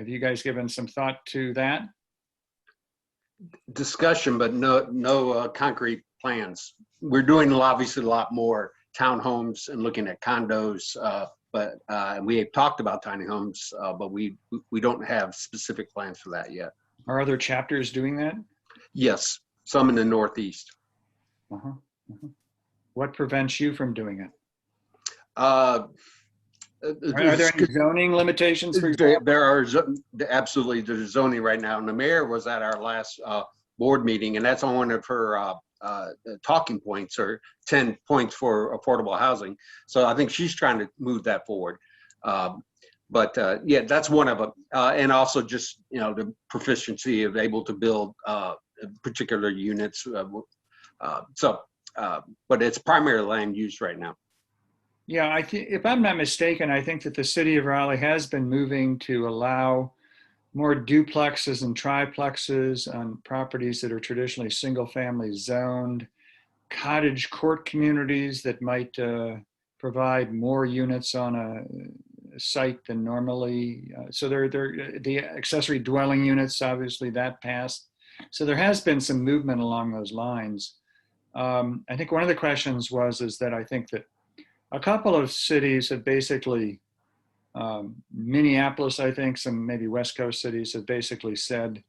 you guys given some thought to that? Discussion, but no concrete plans. We're doing obviously a lot more townhomes and looking at condos, but we have talked about tiny homes, but we don't have specific plans for that yet. Are other chapters doing that? Yes, some in the Northeast. What prevents you from doing it? Are there any zoning limitations? For example? There are absolutely, there's zoning right now, and the mayor was at our last board meeting, and that's on one of her talking points, or 10 points for affordable housing. So I think she's trying to move that forward. But yeah, that's one of them. And also just, you know, the proficiency of able to build particular units. But it's primarily land use right now. Yeah, if I'm not mistaken, I think that the city of Raleigh has been moving to allow more duplexes and triplexes on properties that are traditionally single-family zoned, cottage court communities that might provide more units on a site than normally. So they're the accessory dwelling units, obviously that passed. So there has been some movement along those lines. I think one of the questions is that I think that a couple of cities have basically, Minneapolis, I think, some maybe West Coast cities have basically said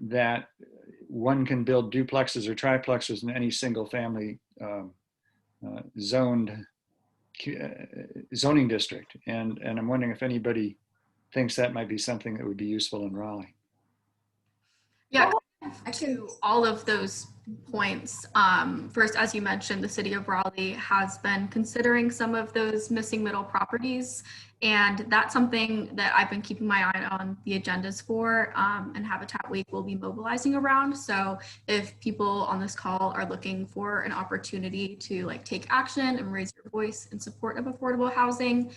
that one can build duplexes or triplexes in any single family zoned zoning district. And I'm wondering if anybody thinks that might be something that would be useful in Raleigh. Yeah, to all of those points. First, as you mentioned, the city of Raleigh has been considering some of those missing middle properties, and that's something that I've been keeping my eye on the agendas for, and Habitat Week will be mobilizing around. So if people on this call are looking for an opportunity to like take action and raise your voice in support of affordable housing,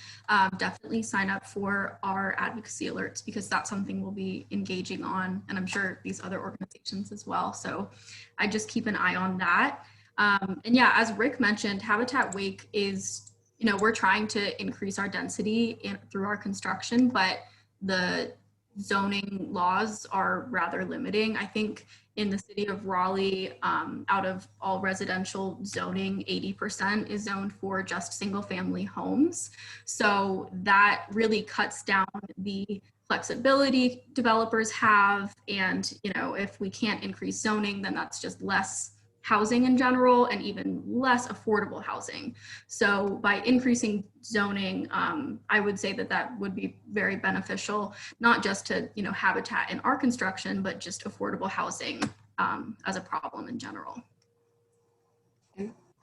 definitely sign up for our advocacy alerts, because that's something we'll be engaging on, and I'm sure these other organizations as well. So I just keep an eye on that. And yeah, as Rick mentioned, Habitat Wake is, we're trying to increase our density through our construction, but the zoning laws are rather limiting. I think in the city of Raleigh, out of all residential zoning, 80% is zoned for just single family homes. So that really cuts down the flexibility developers have. And, if we can't increase zoning, then that's just less housing in general and even less affordable housing. So by increasing zoning, I would say that would be very beneficial, not just to, habitat in our construction, but just affordable housing as a problem in general.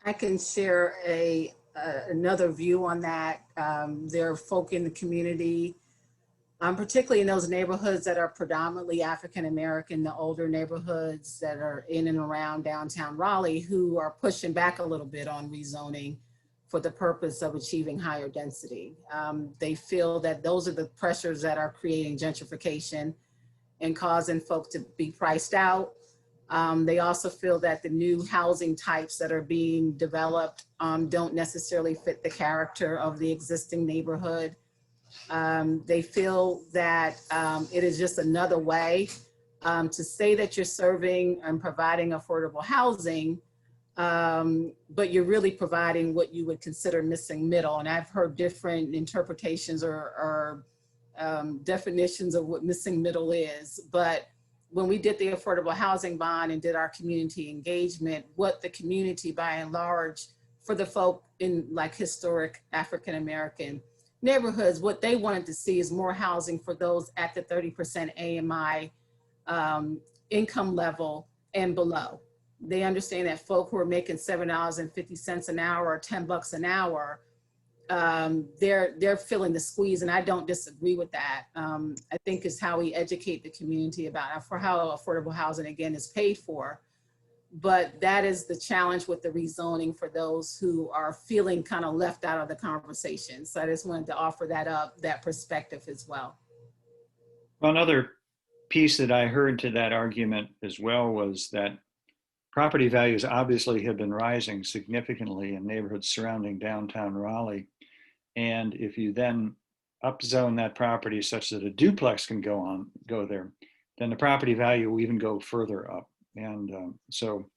I can share another view on that. There are folk in the community, particularly in those neighborhoods that are predominantly African-American, the older neighborhoods that are in and around downtown Raleigh, who are pushing back a little bit on rezoning for the purpose of achieving higher density. They feel that those are the pressures that are creating gentrification and causing folks to be priced out. They also feel that the new housing types that are being developed don't necessarily fit the character of the existing neighborhood. They feel that it is just another way to say that you're serving and providing affordable housing, but you're really providing what you would consider missing middle. And I've heard different interpretations or definitions of what missing middle is. But when we did the affordable housing bond and did our community engagement, what the community by and large, for the folk in like historic African-American neighborhoods, what they wanted to see is more housing for those at the 30% AMI income level and below. They understand that folk who are making $7.50 an hour or $10 an hour, they're feeling the squeeze, and I don't disagree with that. I think it's how we educate the community about for how affordable housing again is paid for. But that is the challenge with the rezoning for those who are feeling kind of left out of the conversation. So I just wanted to offer that up, that perspective as well. Well, another piece that I heard to that argument as well was that property values obviously have been rising significantly in neighborhoods surrounding downtown Raleigh. And if you then upzone that property such that a duplex can go there, then the property value will even go further up. And so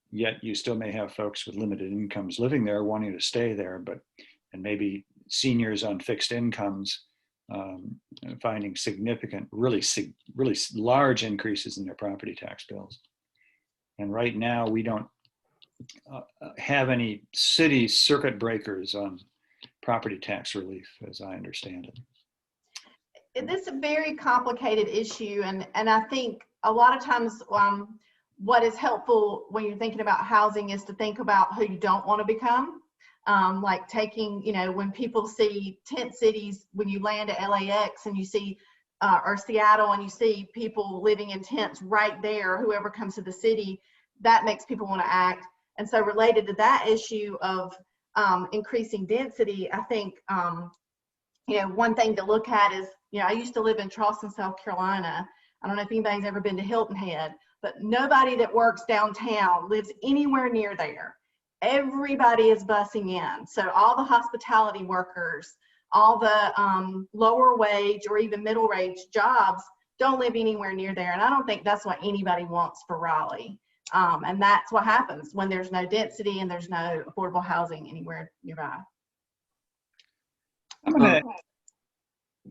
yet you still may have folks with limited incomes living there wanting to stay there, and maybe seniors on fixed incomes finding significant, really large increases in their property tax bills. And right now we don't have any city circuit breakers on property tax relief, as I understand it. This is a very complicated issue, and I think a lot of times what is helpful when you're thinking about housing is to think about who you don't want to become. Like taking, when people see tent cities, when you land at LAX and you see, or Seattle, and you see people living in tents right there, whoever comes to the city, that makes people want to act. And so related to that issue of increasing density, I think, one thing to look at is, I used to live in Charleston, South Carolina. I don't know if anybody's ever been to Hilton Head, but nobody that works downtown lives anywhere near there. Everybody is busing in. So all the hospitality workers, all the lower wage or even middle wage jobs don't live anywhere near there. And I don't think that's what anybody wants for Raleigh. And that's what happens when there's no density and there's no affordable housing anywhere nearby. I'm gonna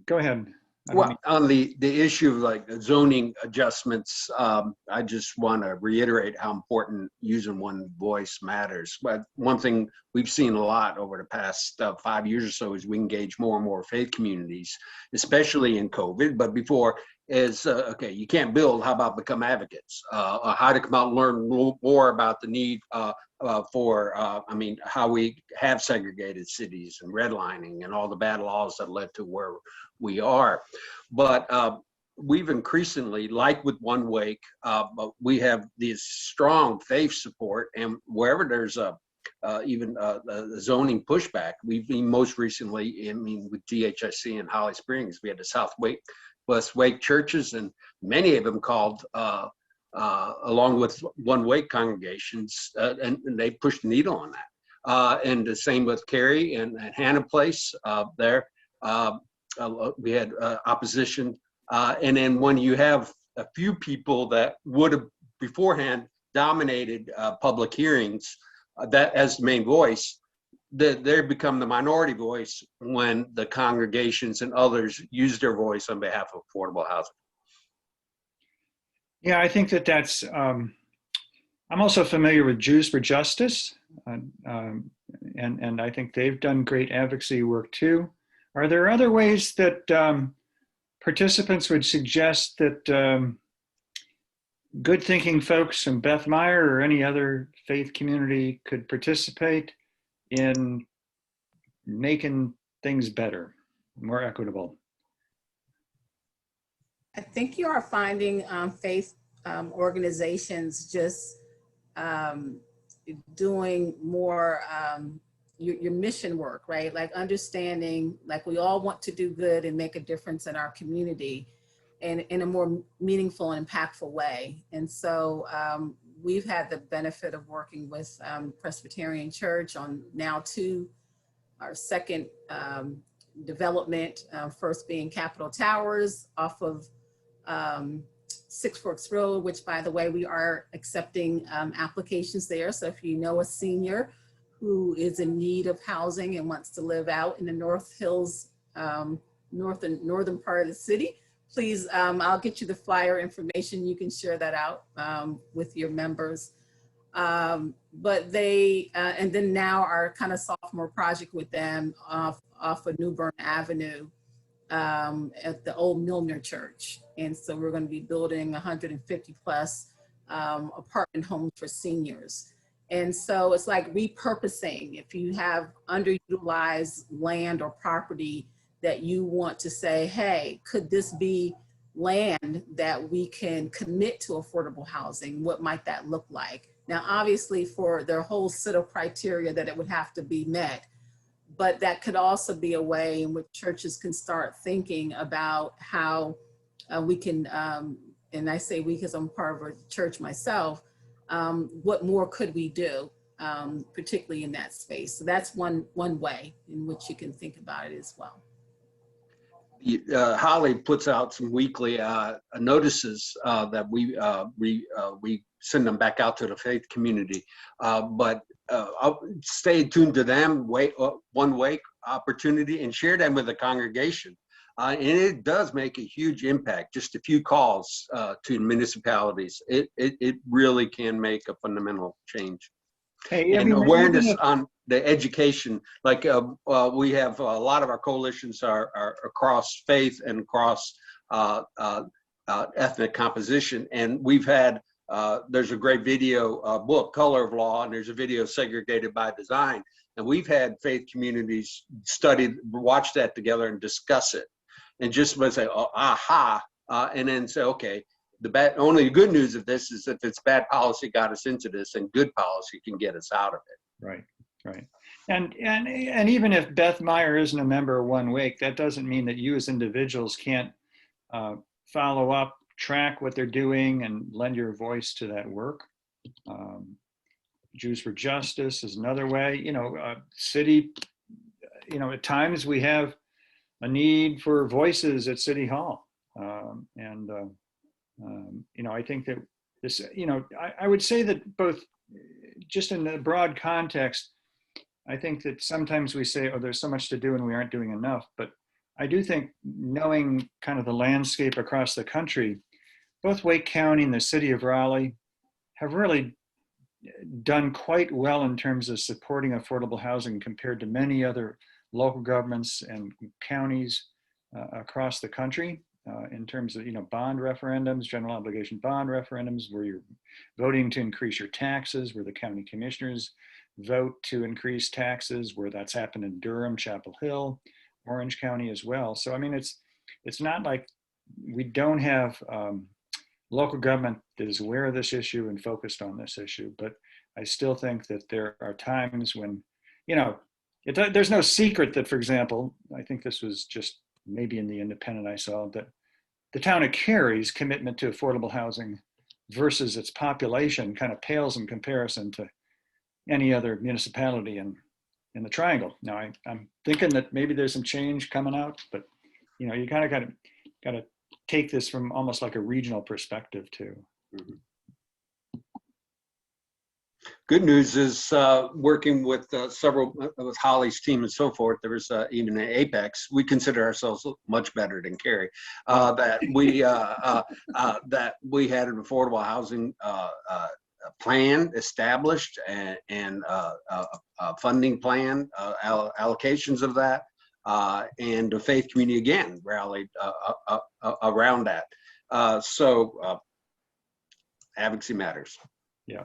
go ahead. Well, on the issue of like zoning adjustments, I just want to reiterate how important using one voice matters. But one thing we've seen a lot over the past 5 years or so is we engage more and more faith communities, especially in COVID, but before, is, okay, you can't build, how about become advocates? How to come out and learn more about the need for, I mean, how we have segregated cities and redlining and all the bad laws that led to where we are. But we've increasingly, like with One Wake, but we have this strong faith support, and wherever there's even zoning pushback, we've been most recently, I mean, with DHIC in Holly Springs, we had the South Wake, West Wake churches, and many of them called along with One Wake congregations, and they pushed the needle on that. And the same with Cary and Hannah Place there. We had opposition. And then when you have a few people that would have beforehand dominated public hearings that as the main voice, they become the minority voice when the congregations and others use their voice on behalf of affordable housing. Yeah, I think that's, I'm also familiar with Jews for Justice, and I think they've done great advocacy work too. Are there other ways that participants would suggest that good thinking folks from Beth Meyer or any other faith community could participate in making things better, more equitable? I think you are finding faith organizations just doing more your mission work, right? Like understanding, like we all want to do good and make a difference in our community and in a more meaningful and impactful way. And so we've had the benefit of working with Presbyterian Church on now our second development, first being Capitol Towers off of Six Forks Road, which by the way, we are accepting applications there. So if you know a senior who is in need of housing and wants to live out in the North Hills, northern part of the city, please, I'll get you the flyer information. You can share that out with your members. But they, and then now our kind of sophomore project with them off of New Bern Avenue at the old Milner Church. And so we're going to be building 150 plus apartment homes for seniors. And so it's like repurposing. If you have underutilized land or property that you want to say, hey, could this be land that we can commit to affordable housing? What might that look like? Now, obviously for their whole set of criteria that it would have to be met, but that could also be a way in which churches can start thinking about how we can, and I say we because I'm part of a church myself, what more could we do, particularly in that space? So that's one way in which you can think about it as well. Holly puts out some weekly notices that we send them back out to the faith community. But I'll stay tuned to them, One Wake opportunity, and share them with the congregation. And it does make a huge impact. Just a few calls to municipalities. It really can make a fundamental change. Hey, and awareness on the education, like we have a lot of our coalitions are across faith and across ethnic composition, and we've had there's a great video book, Color of Law, and there's a video, Segregated by Design, and we've had faith communities watch that together and discuss it, and just say, oh, aha, and then say, okay. Only good news of this is if it's bad policy got us into this, and good policy can get us out of it. Right, right. And even if Beth Meyer isn't a member of One Wake, that doesn't mean that you as individuals can't follow up, track what they're doing, and lend your voice to that work. Jews for Justice is another way. City, at times we have a need for voices at City Hall. I think that this, I would say that both, just in the broad context, I think that sometimes we say, oh, there's so much to do and we aren't doing enough. But I do think knowing kind of the landscape across the country, both Wake County and the city of Raleigh have really done quite well in terms of supporting affordable housing compared to many other local governments and counties across the country. in terms of, bond referendums, general obligation bond referendums, where you're voting to increase your taxes, where the county commissioners vote to increase taxes, where that's happened in Durham, Chapel Hill, Orange County as well. So, I mean, it's not like we don't have local government that is aware of this issue and focused on this issue, but I still think that there are times when, there's no secret that, for example, I think this was just maybe in the Independent I saw, that the town of Cary's commitment to affordable housing versus its population kind of pales in comparison to any other municipality in the Triangle. Now, I'm thinking that maybe there's some change coming out, but you kind of got to take this from almost like a regional perspective too. Mhm. Good news is working with several, with Holly's team and so forth, there was even an Apex, we consider ourselves much better than Cary, that we had an affordable housing plan established and a funding plan, allocations of that, and the faith community again rallied around that. So advocacy matters. Yeah.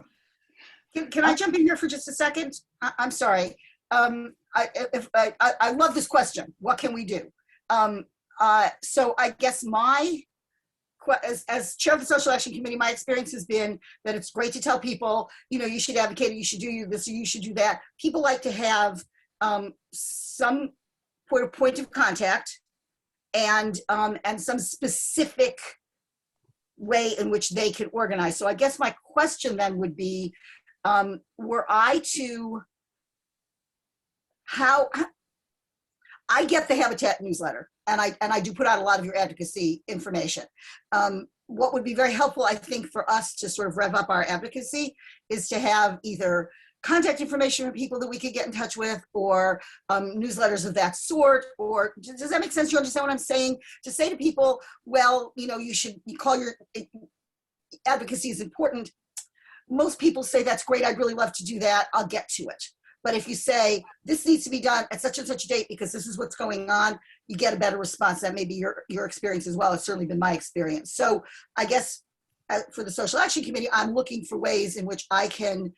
Can I jump in here for just a second? I'm sorry. I love this question. What can we do? So I guess as chair of the Social Action Committee, my experience has been that it's great to tell people, you should advocate, you should do this, or you should do that. People like to have some point of contact and some specific way in which they can organize. So I guess my question then would be, were I to, how I get the Habitat newsletter, and I do put out a lot of your advocacy information. What would be very helpful, I think, for us to sort of rev up our advocacy is to have either contact information from people that we could get in touch with, or newsletters of that sort. Or does that make sense? You understand what I'm saying? To say to people, well, you call your advocacy is important. Most people say, that's great, I'd really love to do that, I'll get to it. But if you say, this needs to be done at such and such a date because this is what's going on, you get a better response. That may be your experience as well. It's certainly been my experience. So I guess for the Social Action Committee, I'm looking for ways in which I can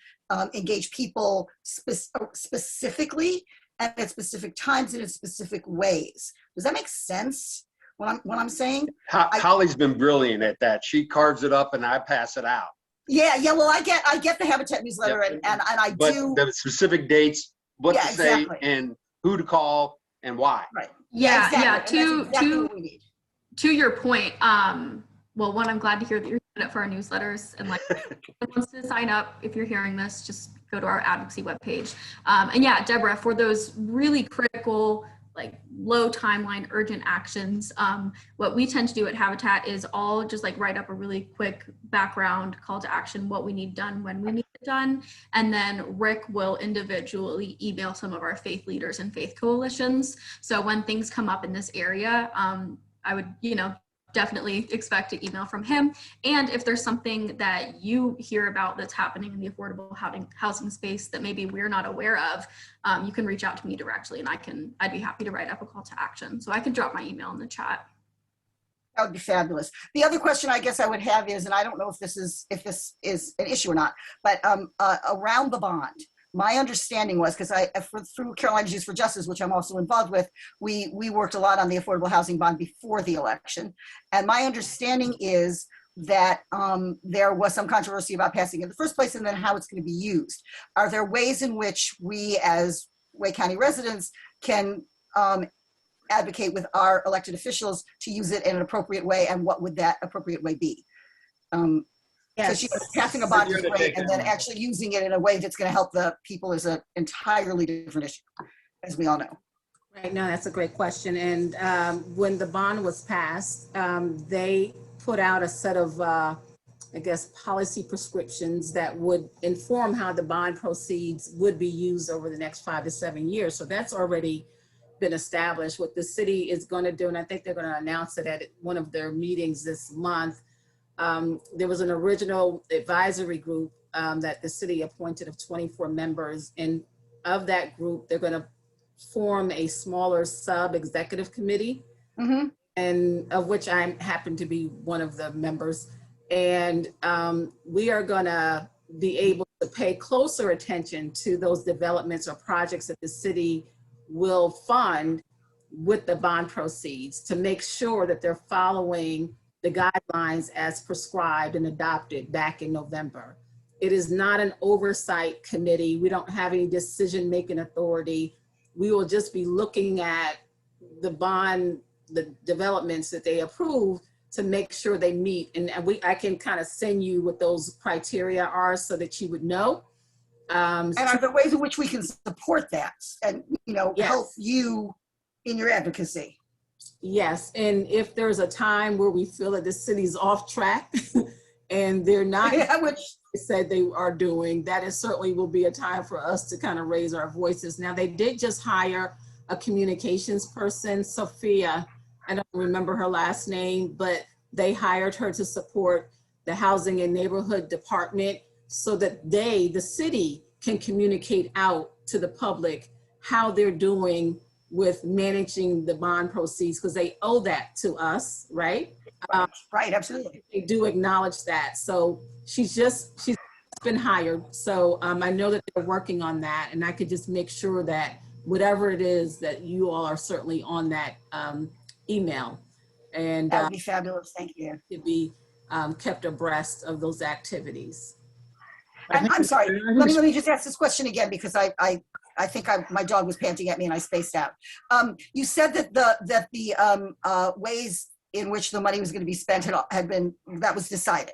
engage people specifically and at specific times and in specific ways. Does that make sense, what I'm saying? Holly's been brilliant at that. She carves it up and I pass it out. Yeah. Well, I get the Habitat newsletter, Yep. and I But do. the specific dates, what to say, exactly. and who to call and why. Right. Yeah, exactly. yeah. And that's exactly what we need. To your point, well, one, I'm glad to hear that you're signing up for our newsletters, and like, if anyone wants to sign up, if you're hearing this, just go to our advocacy webpage. And yeah, Deborah, for those really critical, like low timeline, urgent actions, what we tend to do at Habitat is all just like write up a really quick background call to action, what we need done, when we need it done. And then Rick will individually email some of our faith leaders and faith coalitions. So when things come up in this area, I would, definitely expect an email from him. And if there's something that you hear about that's happening in the affordable housing space that maybe we're not aware of, you can reach out to me directly, and I'd be happy to write up a call to action. So I can drop my email in the chat. That would be fabulous. The other question I guess I would have is, and I don't know if this is an issue or not, but around the bond. My understanding was, because through Carolina Jews for Justice, which I'm also involved with, we worked a lot on the affordable housing bond before the election. And my understanding is that there was some controversy about passing it in the first place and then how it's going to be used. Are there ways in which we as Wake County residents can advocate with our elected officials to use it in an appropriate way, and what would that appropriate way be? Because passing a bond is great, and then actually using it in a way that's going to help the people is an entirely different issue, as we all know. Right, no, that's a great question. And when the bond was passed, they put out a set of, policy prescriptions that would inform how the bond proceeds would be used over the next 5 to 7 years. So that's already been established. What the city is going to do, and I think they're going to announce it at one of their meetings this month. There was an original advisory group that the city appointed of 24 members. And of that group, they're going to form a smaller sub-executive committee and of which I happen to be one of the members. And we are gonna be able to pay closer attention to those developments or projects that the city will fund with the bond proceeds to make sure that they're following the guidelines as prescribed and adopted back in November. It is not an oversight committee. We don't have any decision-making authority. We will just be looking at the bond, the developments that they approve to make sure they meet. And I can kind of send you what those criteria are so that you would know. And are there ways in which we can support that and, Yes. help you in your advocacy? Yes, and if there's a time where we feel that the city's off track and they're not Yeah, which, said they are doing, that is certainly will be a time for us to kind of raise our voices. Now, they did just hire a communications person, Sophia. I don't remember her last name, but they hired her to support the housing and neighborhood department so that they, the city, can communicate out to the public how they're doing with managing the bond proceeds, because they owe that to us, right? right, absolutely. They do acknowledge that. So she's been hired. So I know that they're working on that, and I could just make sure that whatever it is that you all are certainly on that email, and That would be fabulous. Thank you. to be kept abreast of those activities. I'm sorry. Let me just ask this question again, because I think my dog was panting at me and I spaced out. You said that the ways in which the money was going to be spent that was decided.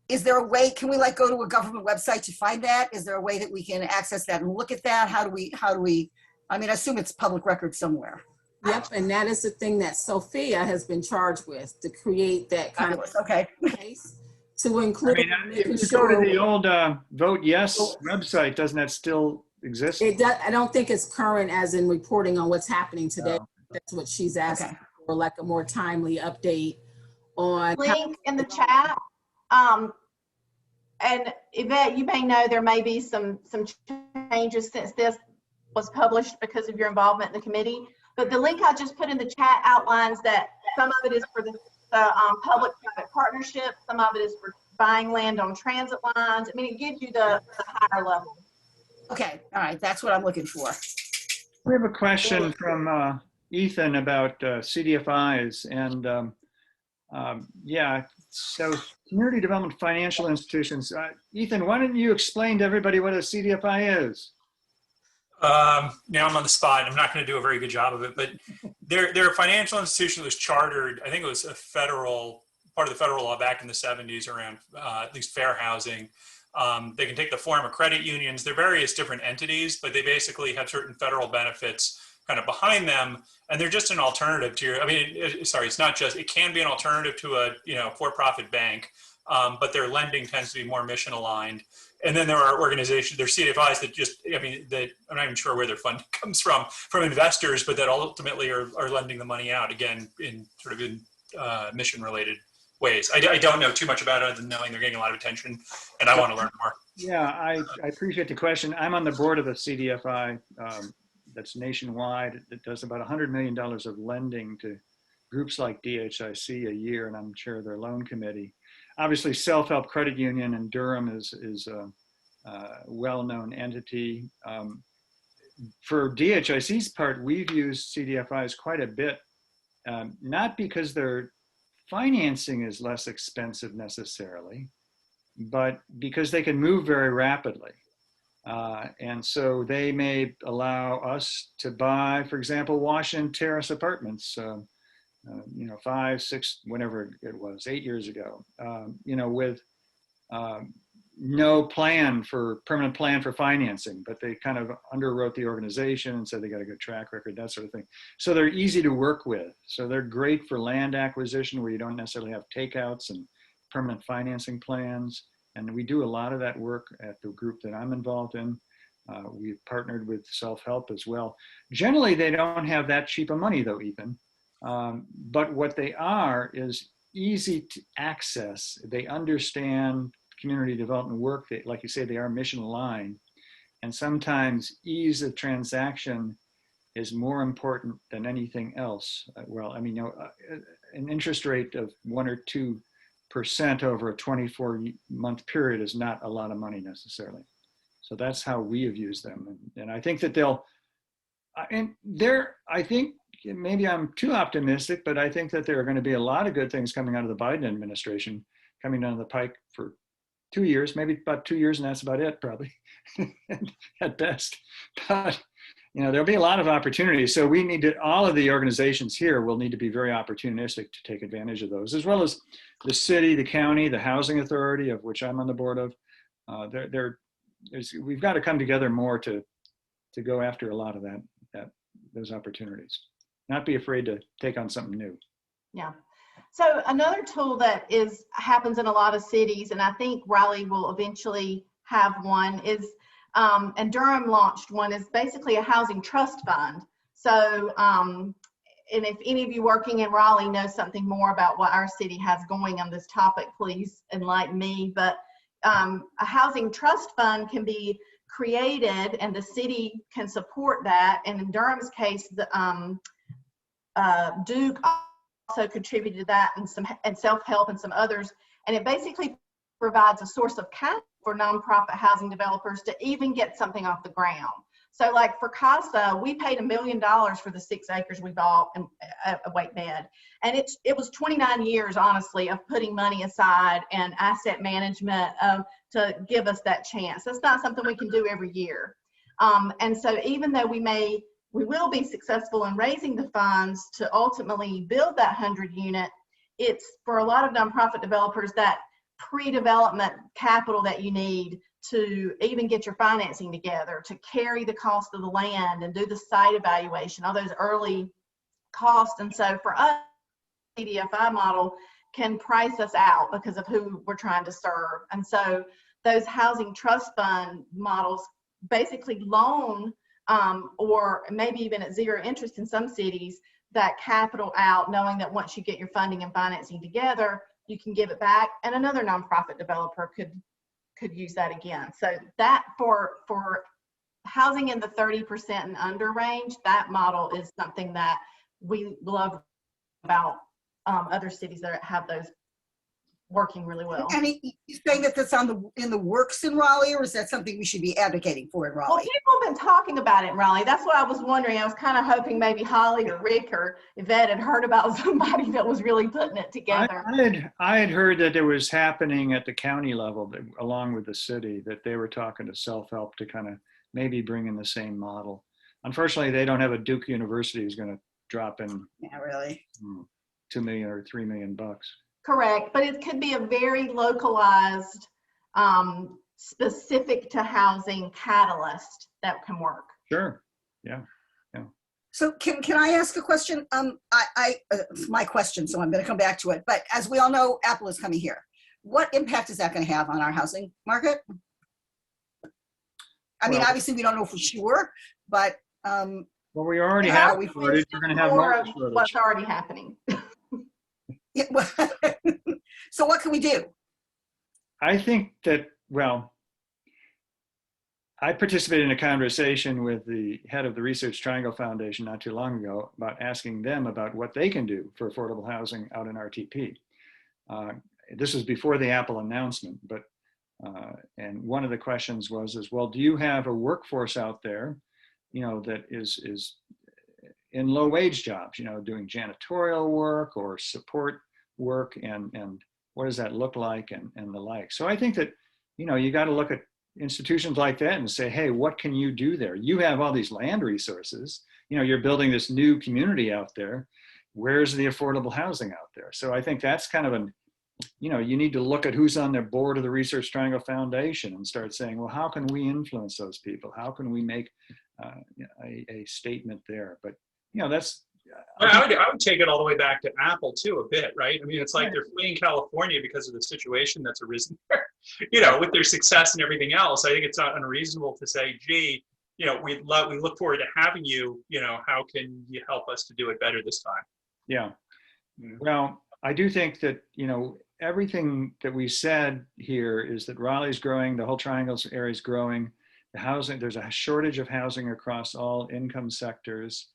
Is there a way, can we go to a government website to find that? Is there a way that we can access that and look at that? How do we, I assume it's public record somewhere. Yep, and that is the thing that Sophia has been charged with, to create that kind Fabulous. Okay. of place to include. If you go to the old Vote Yes website, doesn't that still exist? It does, I don't think it's current as in reporting on what's happening today. Oh. That's what she's asking Okay. for, like a more timely update on. Link in the chat. And Yvette, you may know there may be some changes since this was published because of your involvement in the committee. But the link I just put in the chat outlines that some of it is for the public-private partnership, some of it is for buying land on transit lines. It gives you the higher level. Okay. All right. That's what I'm looking for. We have a question from Ethan about CDFIs, and yeah, so community development financial institutions. Ethan, why don't you explain to everybody what a CDFI is? Now I'm on the spot. I'm not going to do a very good job of it, but they're a financial institution that was chartered. I think it was a part of the federal law back in the 70s around at least fair housing. They can take the form of credit unions. They're various different entities, but they basically have certain federal benefits kind of behind them, and they're just an alternative to it's not just, it can be an alternative to a for-profit bank, but their lending tends to be more mission aligned. And then there are organizations, there's CDFIs that just, that I'm not even sure where their funding comes from investors, but that ultimately are lending the money out, again, in mission-related ways. I don't know too much about it other than knowing they're getting a lot of attention, and I want to learn more. Yeah, I appreciate the question. I'm on the board of a CDFI that's nationwide. It does about $100 million of lending to groups like DHIC a year, and I'm chair of their loan committee. Obviously, Self-Help Credit Union in Durham is a well-known entity. For DHIC's part, we've used CDFIs quite a bit, not because their financing is less expensive necessarily, but because they can move very rapidly. And so they may allow us to buy, for example, Washington Terrace Apartments, 5, 6, whenever it was, 8 years ago, with no permanent plan for financing, but they kind of underwrote the organization and said they got a good track record, that sort of thing. So they're easy to work with. So they're great for land acquisition where you don't necessarily have takeouts and permanent financing plans. And we do a lot of that work at the group that I'm involved in. We've partnered with Self-Help as well. Generally, they don't have that cheap of money though, Ethan. But what they are is easy to access. They understand community development work. Like you say, they are mission aligned. And sometimes ease of transaction is more important than anything else. Well, I mean, an interest rate of 1 or 2% over a 24-month period is not a lot of money necessarily. So that's how we have used them. And I think that I think maybe I'm too optimistic, but I think that there are going to be a lot of good things coming out of the Biden administration coming down the pike for 2 years, maybe about 2 years, and that's about it, probably at best. But there'll be a lot of opportunities. So we need to, all of the organizations here will need to be very opportunistic to take advantage of those, as well as the city, the county, the housing authority, of which I'm on the board of. We've got to come together more to go after a lot of those opportunities. Not be afraid to take on something new. Yeah. So another tool that happens in a lot of cities, and I think Raleigh will eventually have one, is and Durham launched one, is basically a housing trust fund. So, and if any of you working in Raleigh know something more about what our city has going on this topic, please enlighten me. But a housing trust fund can be created and the city can support that. And in Durham's case, Duke also contributed to that, and self-help and some others. And it basically provides a source of capital for nonprofit housing developers to even get something off the ground. So like for CASA, we paid $1 million for the 6 acres we bought in Wake Med. And it was 29 years, honestly, of putting money aside and asset management to give us that chance. That's not something we can do every year. And so even though we will be successful in raising the funds to ultimately build that 100 unit, it's for a lot of nonprofit developers that pre-development capital that you need to even get your financing together, to carry the cost of the land and do the site evaluation, all those early costs. And so for us, the CDFI model can price us out because of who we're trying to serve. And so those housing trust fund models basically loan or maybe even at zero interest in some cities, that capital out, knowing that once you get your funding and financing together, you can give it back, and another nonprofit developer could use that again. So that for housing in the 30% and under range, that model is something that we love about other cities that have those working really well. And you're saying that that's in the works in Raleigh, or is that something we should be advocating for in Raleigh? Well, people have been talking about it in Raleigh. That's what I was wondering. I was kind of hoping maybe Holly or Rick or Yvette had heard about somebody that was really putting it together. I had heard that it was happening at the county level, along with the city, that they were talking to self-help to kind of maybe bring in the same model. Unfortunately, they don't have a Duke University who's going to drop in Yeah, really. $2 million or $3 million bucks. Correct, but it could be a very localized, specific to housing catalyst that can work. Sure, yeah. So can I ask a question? It's my question, so I'm going to come back to it. But as we all know, Apple is coming here. What impact is that going to have on our housing market? I mean, obviously we don't know for sure, but well, we already have. We're going to have more of what's already happening. Yeah, well, so what can we do? I think that, well, I participated in a conversation with the head of the Research Triangle Foundation not too long ago about asking them about what they can do for affordable housing out in RTP. This was before the Apple announcement, but and one of the questions was, well, do you have a workforce out there, that is in low wage jobs, doing janitorial work or support work, and what does that look like, and the like. So I think that, you got to look at institutions like that and say, hey, what can you do there? You have all these land resources, you're building this new community out there. Where's the affordable housing out there? So I think that's kind of you need to look at who's on the board of the Research Triangle Foundation and start saying, well, how can we influence those people? How can we make a statement there? But that's. I would take it all the way back to Apple too, a bit, right? I mean, it's like they're fleeing California because of the situation that's arisen there, with their success and everything else. I think it's not unreasonable to say, gee, we look forward to having you, how can you help us to do it better this time? Yeah. Well, I do think that, everything that we said here is that Raleigh's growing, the whole Triangles area is growing. The housing, there's a shortage of housing across all income sectors.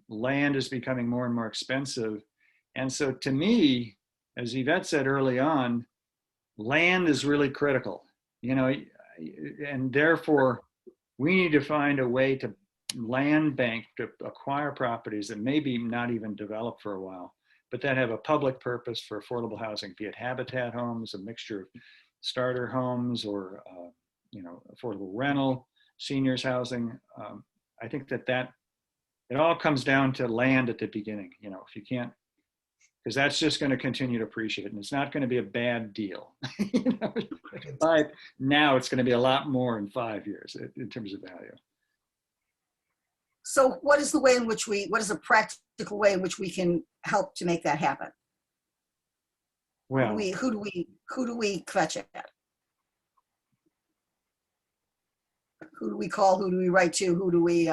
Land is becoming more and more expensive. And so to me, as Yvette said early on, land is really critical, you know, and therefore we need to find a way to land bank to acquire properties that maybe not even developed for a while, but that have a public purpose for affordable housing, be it habitat homes, a mixture of starter homes, or you know, affordable rental, seniors housing. I think that it all comes down to land at the beginning. You know, if you can't, because that's just going to continue to appreciate, and it's not going to be a bad deal. You know, but now it's going to be a lot more in 5 years in terms of value. So what is the way in which what is a practical way in which we can help to make that happen? Well, Who do we fetch at? Who do we call? Who do we write to? Who do we,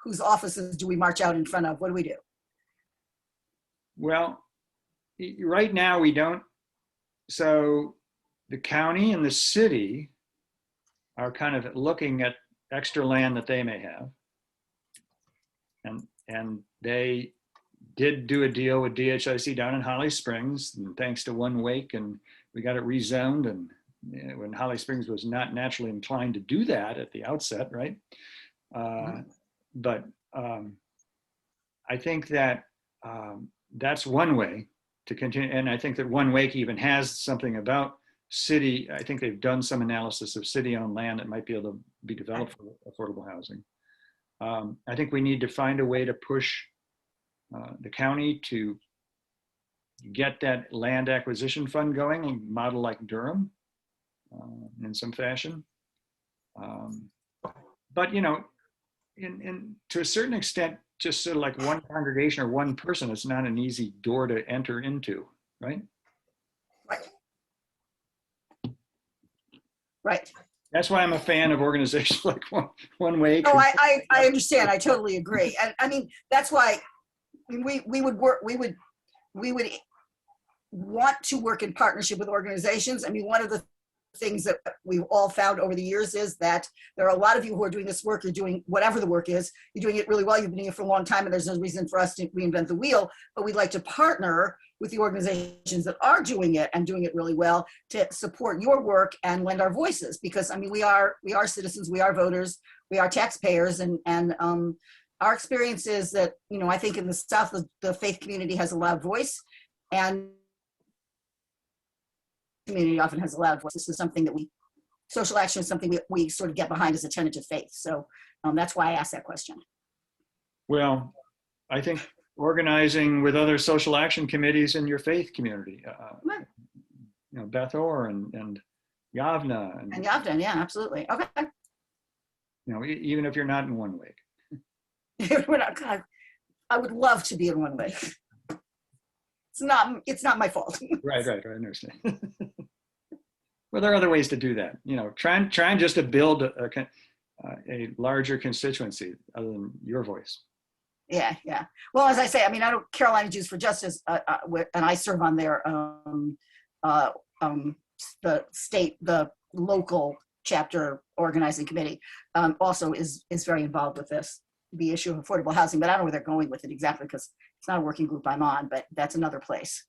whose offices do we march out in front of? What do we do? well, right now we don't. So the county and the city are kind of looking at extra land that they may have. And they did do a deal with DHIC down in Holly Springs, and thanks to One Wake, and we got it rezoned. And you know, when Holly Springs was not naturally inclined to do that at the outset, right? But I think that that's one way to continue. And I think that One Wake even has something about city. I think they've done some analysis of city-owned land that might be able to be developed for affordable housing. I think we need to find a way to push the county to get that land acquisition fund going, and model like Durham in some fashion. But you know, in to a certain extent, just sort of like one congregation or one person, it's not an easy door to enter into, right? Right. Right. That's why I'm a fan of organizations like One Wake. No, I understand. I totally agree. And I mean, that's why we would want to work in partnership with organizations. I mean, one of the things that we've all found over the years is that there are a lot of you who are doing this work, you're doing whatever the work is, you're doing it really well, you've been doing it for a long time, and there's no reason for us to reinvent the wheel, but we'd like to partner with the organizations that are doing it and doing it really well to support your work and lend our voices, because I mean, we are citizens, we are voters, we are taxpayers, and our experience is that, you know, I think in the South, the faith community has a loud voice, and community often has a loud voice. This is something that social action is something we sort of get behind as a tenet of faith. So that's why I asked that question. Well, I think organizing with other social action committees in your faith community, you know, Beth Orr and Yavna. And Yavna, yeah, absolutely. Okay. You know, even if you're not in One Wake. I would love to be in One Wake. It's not my fault. Right, I understand. Well, there are other ways to do that. You know, trying just to build a larger constituency other than your voice. Yeah. Well, as I say, I mean, I don't Carolina Jews for Justice, and I serve on their the local chapter organizing committee. Also is very involved with the issue of affordable housing, but I don't know where they're going with it exactly, because it's not a working group I'm on, but that's another place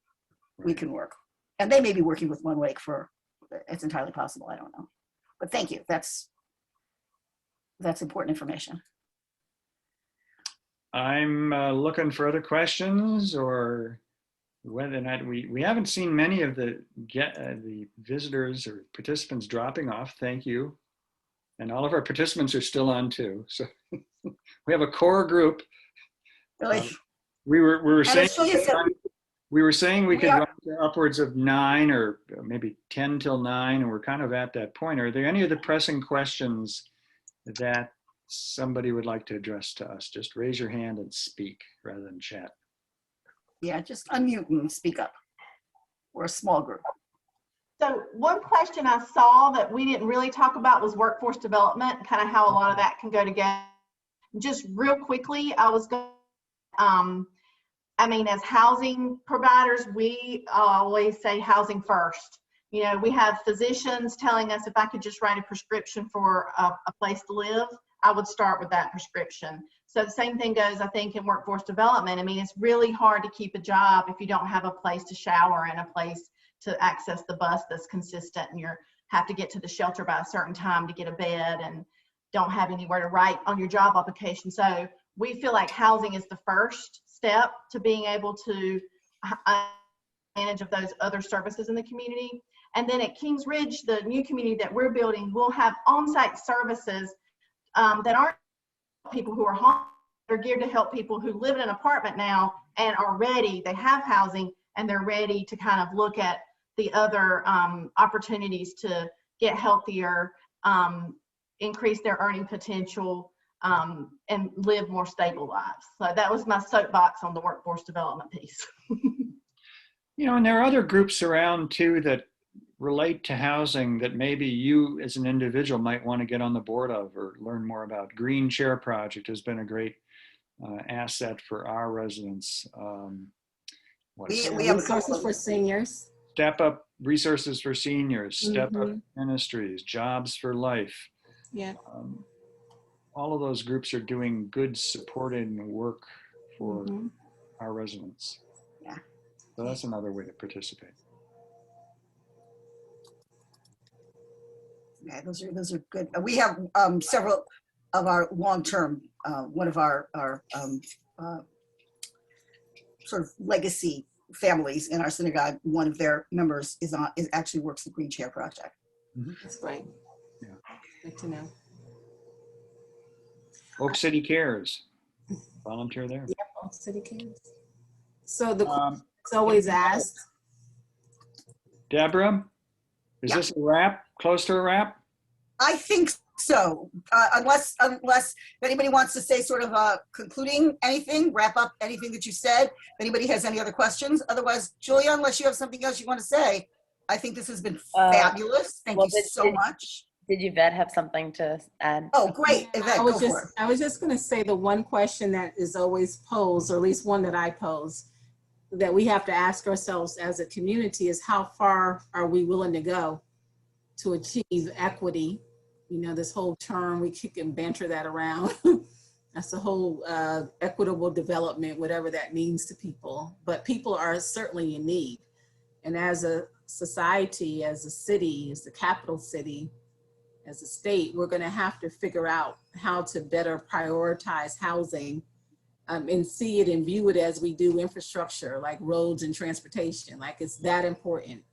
we can work. And they may be working with One Wake it's entirely possible, I don't know. But thank you, that's important information. I'm looking for other questions, or whether or not we haven't seen many of the visitors or participants dropping off. Thank you. And all of our participants are still on too. So we have a core group. Really? We were saying we could run to upwards of 9 or maybe 10 till 9, and we're kind of at that point. Are there any of the pressing questions that somebody would like to address to us? Just raise your hand and speak rather than chat. Yeah, just unmute and speak up. We're a small group. So one question I saw that we didn't really talk about was workforce development, kind of how a lot of that can go together. Just real quickly, I was going I mean, as housing providers, we always say housing first. You know, we have physicians telling us if I could just write a prescription for a place to live, I would start with that prescription. So the same thing goes, I think, in workforce development. I mean, it's really hard to keep a job if you don't have a place to shower and a place to access the bus that's consistent, and you have to get to the shelter by a certain time to get a bed and don't have anywhere to write on your job application. So we feel like housing is the first step to being able to advantage of those other services in the community. And then at Kings Ridge, the new community that we're building, we'll have on-site services that aren't people who are home. They're geared to help people who live in an apartment now and are ready. They have housing and they're ready to kind of look at the other opportunities to get healthier, increase their earning potential, and live more stable lives. So that was my soapbox on the workforce development piece. You know, and there are other groups around too that relate to housing that maybe you as an individual might want to get on the board of or learn more about. Green Chair Project has been a great asset for our residents. We have Resources for seniors. Step Up Resources for Seniors, Step Up Mhm. Ministries, Jobs for Life. Yeah. All of those groups are doing good supporting work for Mhm. our residents. Yeah. So that's another way to participate. Yeah, those are good. We have several of our long-term, one of our sort of legacy families in our synagogue. One of their members is actually works the Green Chair Project. That's great. Yeah. Good to know. Oak City Cares, volunteer there. All city cares. So the Um, it's always asked. Deborah, is Yeah. this a wrap? Close to a wrap? I think so, unless anybody wants to say sort of concluding anything, wrap up anything that you said. If anybody has any other questions, otherwise, Julia, unless you have something else you want to say, I think this has been fabulous. Thank you so much. Did Yvette have something to add? Oh, great, Yvette, go for it. I was just going to say the one question that is always posed, or at least one that I pose, that we have to ask ourselves as a community is how far are we willing to go to achieve equity? You know, this whole term, we kick and banter that around. That's the whole equitable development, whatever that means to people. But people are certainly in need. And as a society, as a city, as the capital city, as a state, we're going to have to figure out how to better prioritize housing and see it and view it as we do infrastructure like roads and transportation. Like it's that important.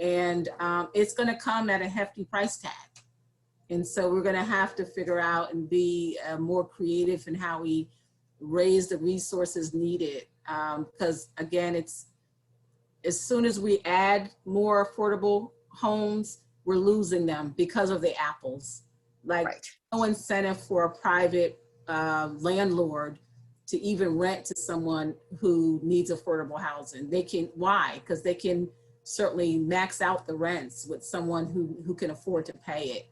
And it's going to come at a hefty price tag. And so we're going to have to figure out and be more creative in how we raise the resources needed. Because again, it's as soon as we add more affordable homes, we're losing them because of the apples. Like Right. no incentive for a private landlord to even rent to someone who needs affordable housing. They can, why? Because they can certainly max out the rents with someone who can afford to pay it.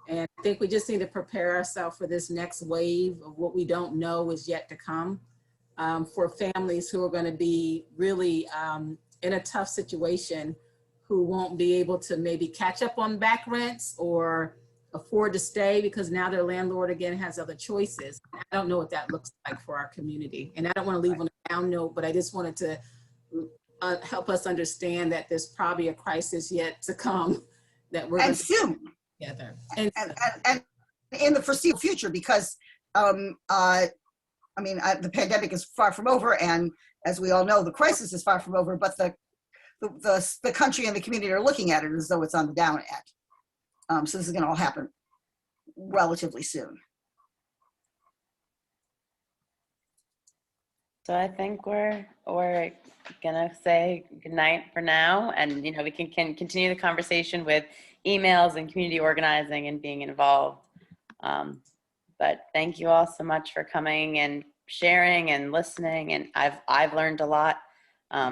And I think we just need to prepare ourselves for this next wave of what we don't know is yet to come for families who are going to be really in a tough situation, who won't be able to maybe catch up on back rents or afford to stay because now their landlord again has other choices. I don't know what that looks like for our community. And I don't want to leave on a down note, but I just wanted to help us understand that there's probably a crisis yet to come that we're going And to soon. together. And in the foreseeable future, because the pandemic is far from over, and as we all know, the crisis is far from over. But the country and the community are looking at it as though it's on the down end. So this is going to all happen relatively soon. So I think we're gonna say goodnight for now, and you know we can continue the conversation with emails and community organizing and being involved. But thank you all so much for coming and sharing and listening, and I've learned a lot.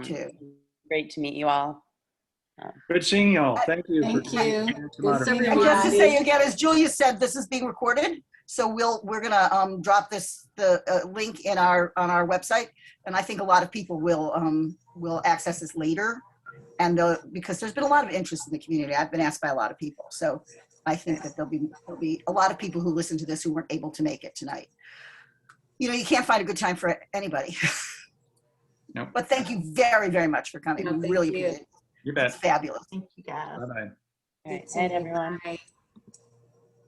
Too. Great to meet you all. Good seeing you all. Thank you. Thank for you. taking some Good out of- seeing And just to everybody. say again, as Julia said, this is being recorded. So we're gonna drop the link on our website, and I think a lot of people will access this later. And because there's been a lot of interest in the community. I've been asked by a lot of people. So I think that there'll be a lot of people who listen to this who weren't able to make it tonight. You know, you can't find a good time for anybody. Nope. But thank you very, very much for coming. No, We thank really you. appreciate it. You bet. It's fabulous. Thank you, guys. Bye-bye. All right, night, everyone. Bye.